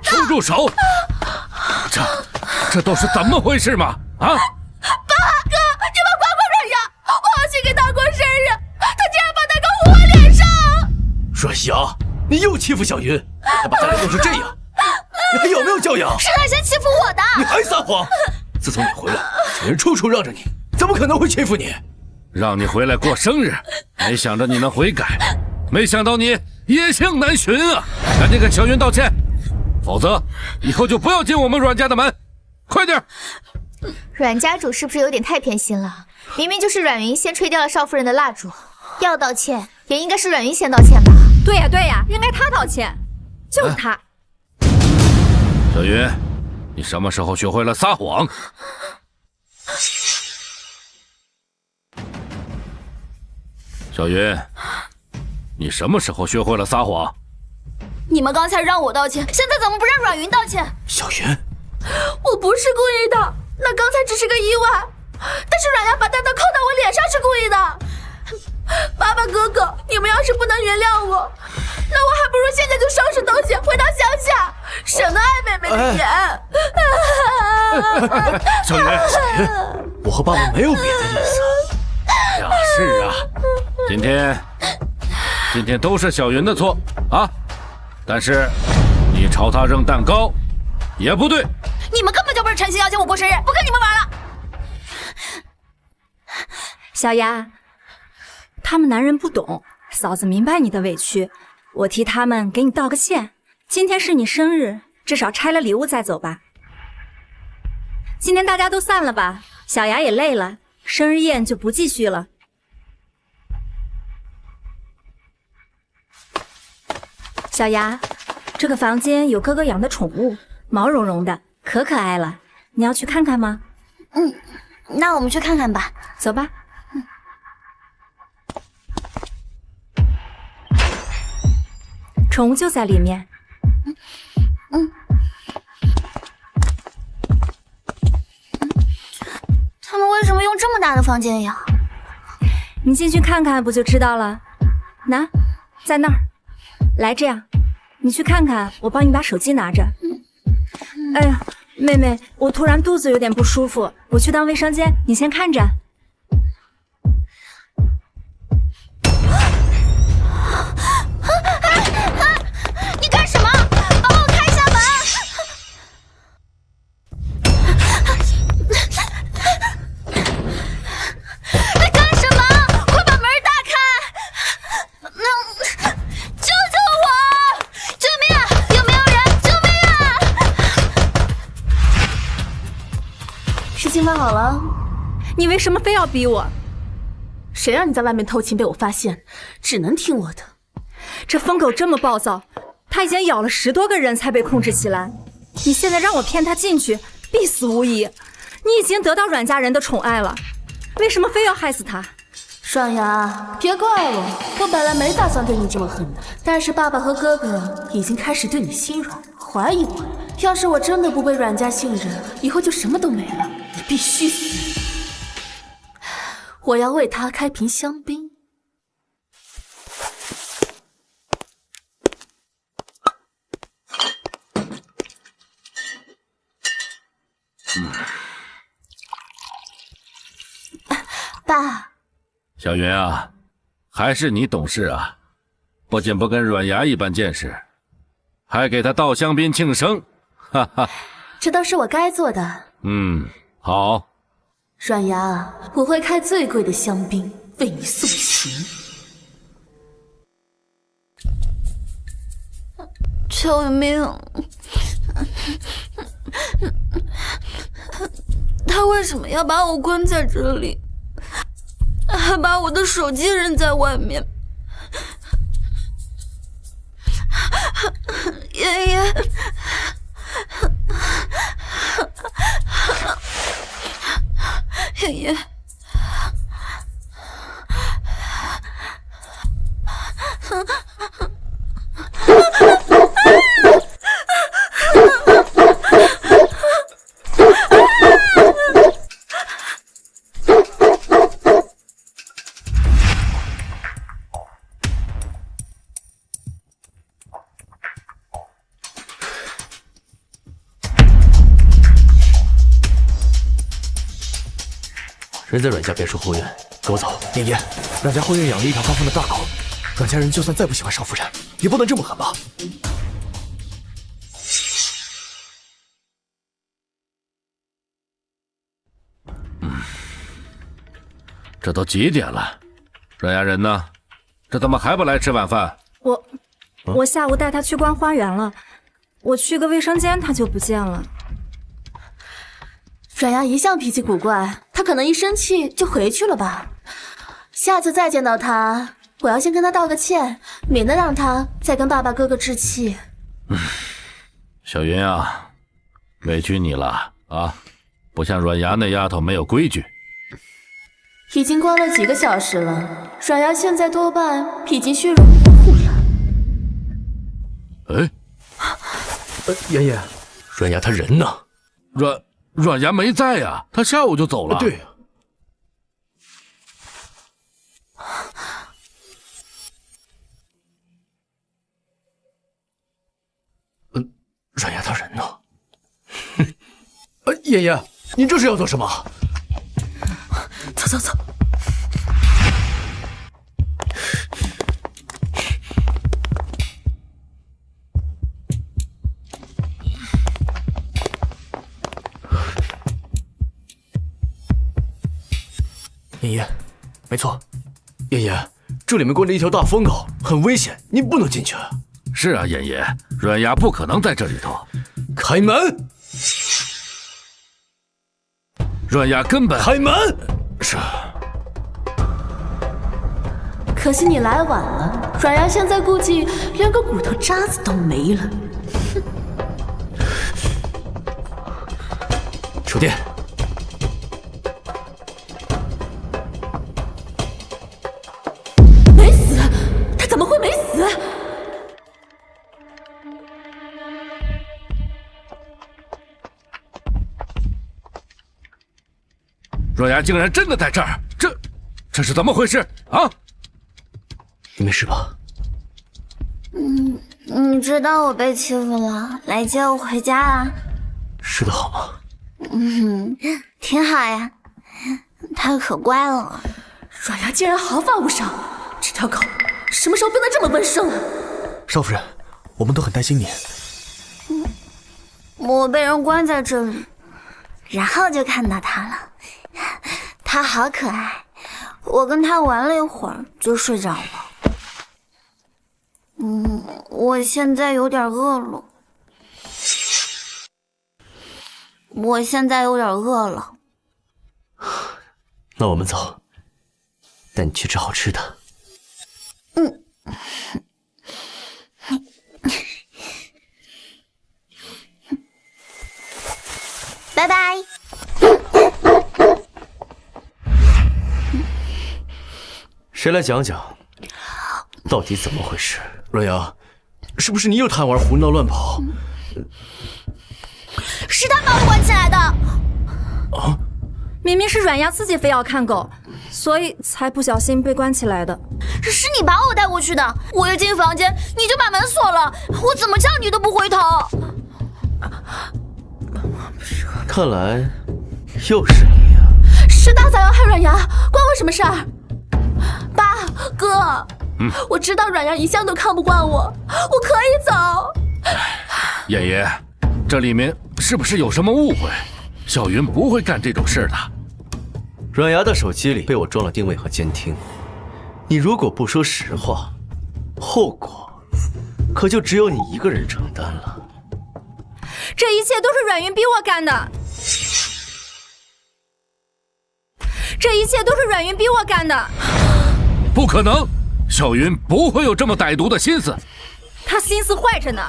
松住手！这都是怎么回事嘛？啊！爸哥，你们管管阮牙，我好心给他过生日，他竟然把蛋糕糊我脸上！阮牙，你又欺负小云，还把她给弄成这样，你还有没有教养？是他先欺负我的！你还撒谎！自从你回来，小云处处让着你，怎么可能会欺负你？让你回来过生日，没想着你能悔改，没想到你野性难寻啊！赶紧跟小云道歉，否则以后就不要进我们阮家的门，快点！阮家主是不是有点太偏心了？明明就是阮云先吹掉了少夫人的蜡烛，要道歉也应该是阮云先道歉吧？对呀对呀，应该他道歉，就是他。小云，你什么时候学会了撒谎？小云，你什么时候学会了撒谎？你们刚才让我道歉，现在怎么不让阮云道歉？小云，我不是故意的，那刚才只是个意外。但是阮牙把蛋糕扣到我脸上是故意的。爸爸哥哥，你们要是不能原谅我，那我还不如现在就收拾东西回到乡下，省得碍妹妹的眼。小云，我和爸爸没有别的意思。呀，是啊，今天都是小云的错啊！但是你朝他扔蛋糕也不对。你们根本就不是诚心邀请我过生日，不跟你们玩了。小牙，他们男人不懂，嫂子明白你的委屈，我替他们给你道个歉。今天是你生日，至少拆了礼物再走吧。今天大家都散了吧，小牙也累了，生日宴就不继续了。小牙，这个房间有哥哥养的宠物，毛茸茸的，可可爱了，你要去看看吗？那我们去看看吧，走吧。宠物就在里面。他们为什么用这么大的房间呀？你进去看看不就知道了。拿，在那儿。来，这样，你去看看，我帮你把手机拿着。哎呀，妹妹，我突然肚子有点不舒服，我去趟卫生间，你先看着。你干什么？帮我开下门！你干什么？快把门打开！救救我！救命啊！有没有人？救命啊！事情办好了，你为什么非要逼我？谁让你在外面偷情被我发现，只能听我的。这疯狗这么暴躁，他已经咬了10多个人才被控制起来。你现在让我骗他进去，必死无疑。你已经得到阮家人的宠爱了，为什么非要害死他？阮牙，别怪我，我本来没打算对你这么狠的，但是爸爸和哥哥已经开始对你心软，怀疑我。要是我真的不被阮家信任，以后就什么都没了，你必须死。我要为他开瓶香槟。爸，小云啊，还是你懂事啊，不仅不跟阮牙一般见识，还给他倒香槟庆生，哈哈。这都是我该做的。好。阮牙，我会开最贵的香槟为你送行。救命！他为什么要把我关在这里？还把我的手机扔在外面。爷爷，爷爷，人在阮家别墅后院，跟我走。爷爷，阮家后院养了一条高分的大狗，阮家人就算再不喜欢少夫人，也不能这么狠吧？这都几点了？阮家人呢？这怎么还不来吃晚饭？我下午带他去逛花园了，我去个卫生间他就不见了。阮牙一向脾气古怪，他可能一生气就回去了吧。下次再见到他，我要先跟他道个歉，免得让他再跟爸爸哥哥置气。小云啊，委屈你了啊！不像阮牙那丫头没有规矩。已经关了几个小时了，阮牙现在多半已经血肉模糊了。哎，爷爷，阮牙他人呢？阮牙没在呀，他下午就走了。对呀。阮牙他人呢？哼！爷爷，你这是要做什么？走走走。爷爷，没错。爷爷，这里面关着一条大疯狗，很危险，你不能进去。是啊，爷爷，阮牙不可能在这里头。开门！阮牙根本开门！是。可惜你来晚了，阮牙现在估计连个骨头渣子都没了。触电。没死，他怎么会没死？阮牙竟然真的在这儿，这是怎么回事啊？你没事吧？你知道我被欺负了，来接我回家啊？睡得好吗？挺好呀。他可乖了。阮牙竟然毫发无伤，这条狗什么时候变得这么温顺了？少夫人，我们都很担心你。我被人关在这里，然后就看到他了。他好可爱，我跟他玩了一会儿就睡着了。我现在有点饿了。那我们走，带你去吃好吃的。拜拜。谁来讲讲，到底怎么回事？阮阳，是不是你又贪玩胡闹乱跑？是他把我关起来的。啊！明明是阮牙自己非要看狗，所以才不小心被关起来的。是你把我带过去的，我一进房间你就把门锁了，我怎么叫你都不回头。看来又是你呀！是大嫂要害阮牙，关我什么事儿？爸，哥，我知道阮牙一向都看不惯我，我可以走。爷爷，这里面是不是有什么误会？小云不会干这种事的。阮牙的手机里被我装了定位和监听，你如果不说实话，后果可就只有你一个人承担了。这一切都是阮云逼我干的，这一切都是阮云逼我干的。不可能，小云不会有这么歹毒的心思。他心思坏着呢，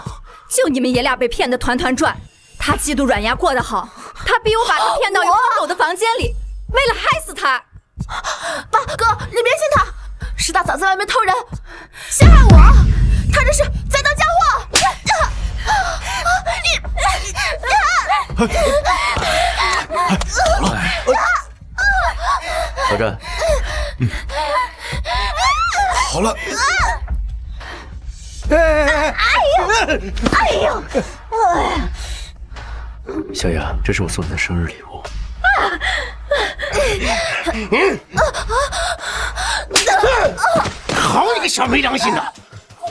就你们爷俩被骗得团团转。他嫉妒阮牙过得好，他逼我把他骗到一个疯狗的房间里，为了害死他。爸，哥，你别信他，是大嫂在外面偷人，陷害我，他这是在当家伙。小战，好了。哎呦！小雅，这是我送你的生日礼物。好你个小没良心的！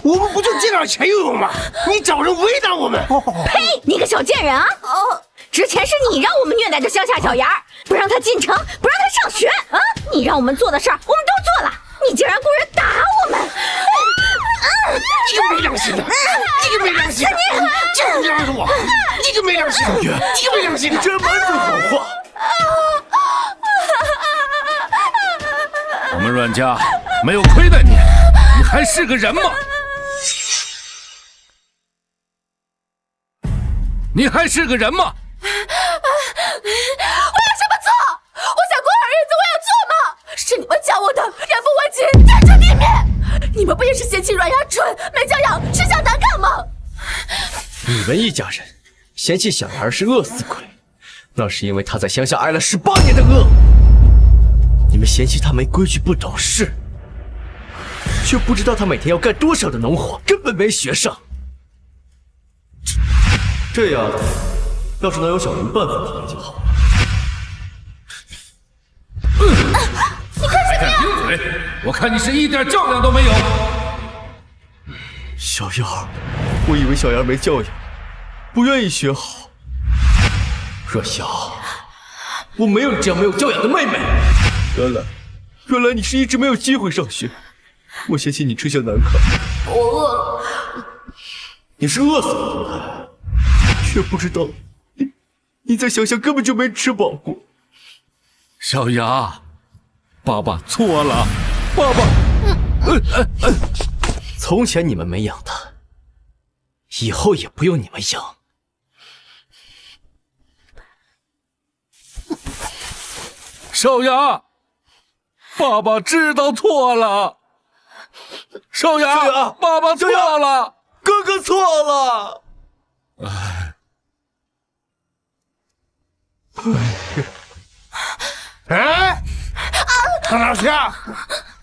我们不就借点钱用用吗？你找人为难我们！呸！你个小贱人啊！之前是你让我们虐待的乡下小芽，不让他进城，不让他上学啊！你让我们做的事儿，我们都做了，你竟然雇人打我们！你个没良心的！你个没良心的！就是你让着我！你个没良心的！你个没良心的！这满嘴好话！我们阮家没有亏待你，你还是个人吗？你还是个人吗？我有什么错？我想过好日子，我有错吗？是你们教我的，人不为己，天诛地灭。你们不也是嫌弃阮牙蠢、没教养、吃相难看吗？你们一家人嫌弃小芽是饿死鬼，那是因为她在乡下挨了18年的饿。你们嫌弃她没规矩、不懂事，却不知道她每天要干多少的农活，根本没学上。这丫头，要是能有小云办法体验就好了。还敢顶嘴！我看你是一点教养都没有。小瑶，我以为小芽没教养，不愿意学好。若晓，我没有你这样没有教养的妹妹。原来你是一直没有机会上学。我嫌弃你吃相难看，我饿了。你是饿死的状态，却不知道你在乡下根本就没吃饱过。小雅，爸爸错了，爸爸。从前你们没养他，以后也不用你们养。少雅，爸爸知道错了。少雅，爸爸错了，哥哥错了。唐老师，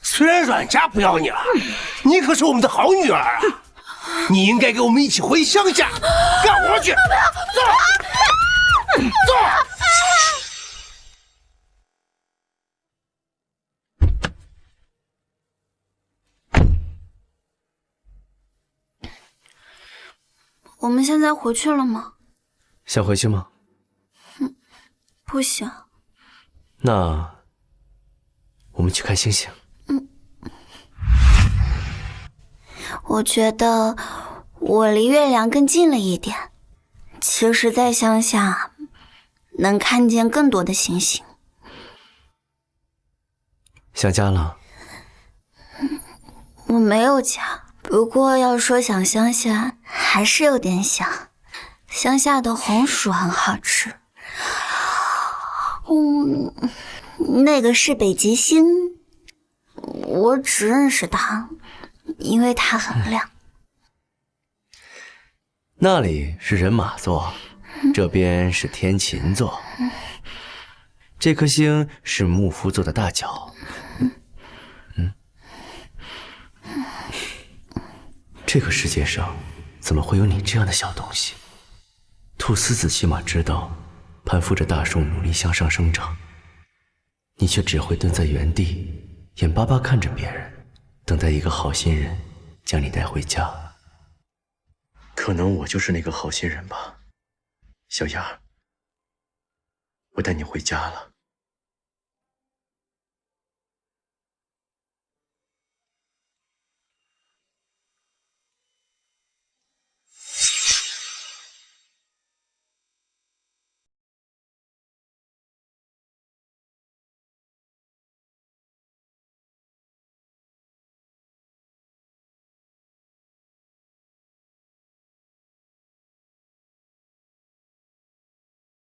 虽然阮家不要你了，你可是我们的好女儿啊！你应该跟我们一起回乡下干活去。走，走。我们现在回去了吗？想回去吗？不想。那我们去看星星。我觉得我离月亮更近了一点。其实，在乡下能看见更多的星星。想家了？我没有家，不过要说想乡下，还是有点想。乡下的红薯很好吃，那个是北极星，我只认识它，因为它很亮。那里是人马座，这边是天琴座。这颗星是木夫座的大角。这个世界上怎么会有你这样的小东西？菟丝子起码知道攀附着大树努力向上生长，你却只会蹲在原地，眼巴巴看着别人，等待一个好心人将你带回家。可能我就是那个好心人吧，小雅，我带你回家了。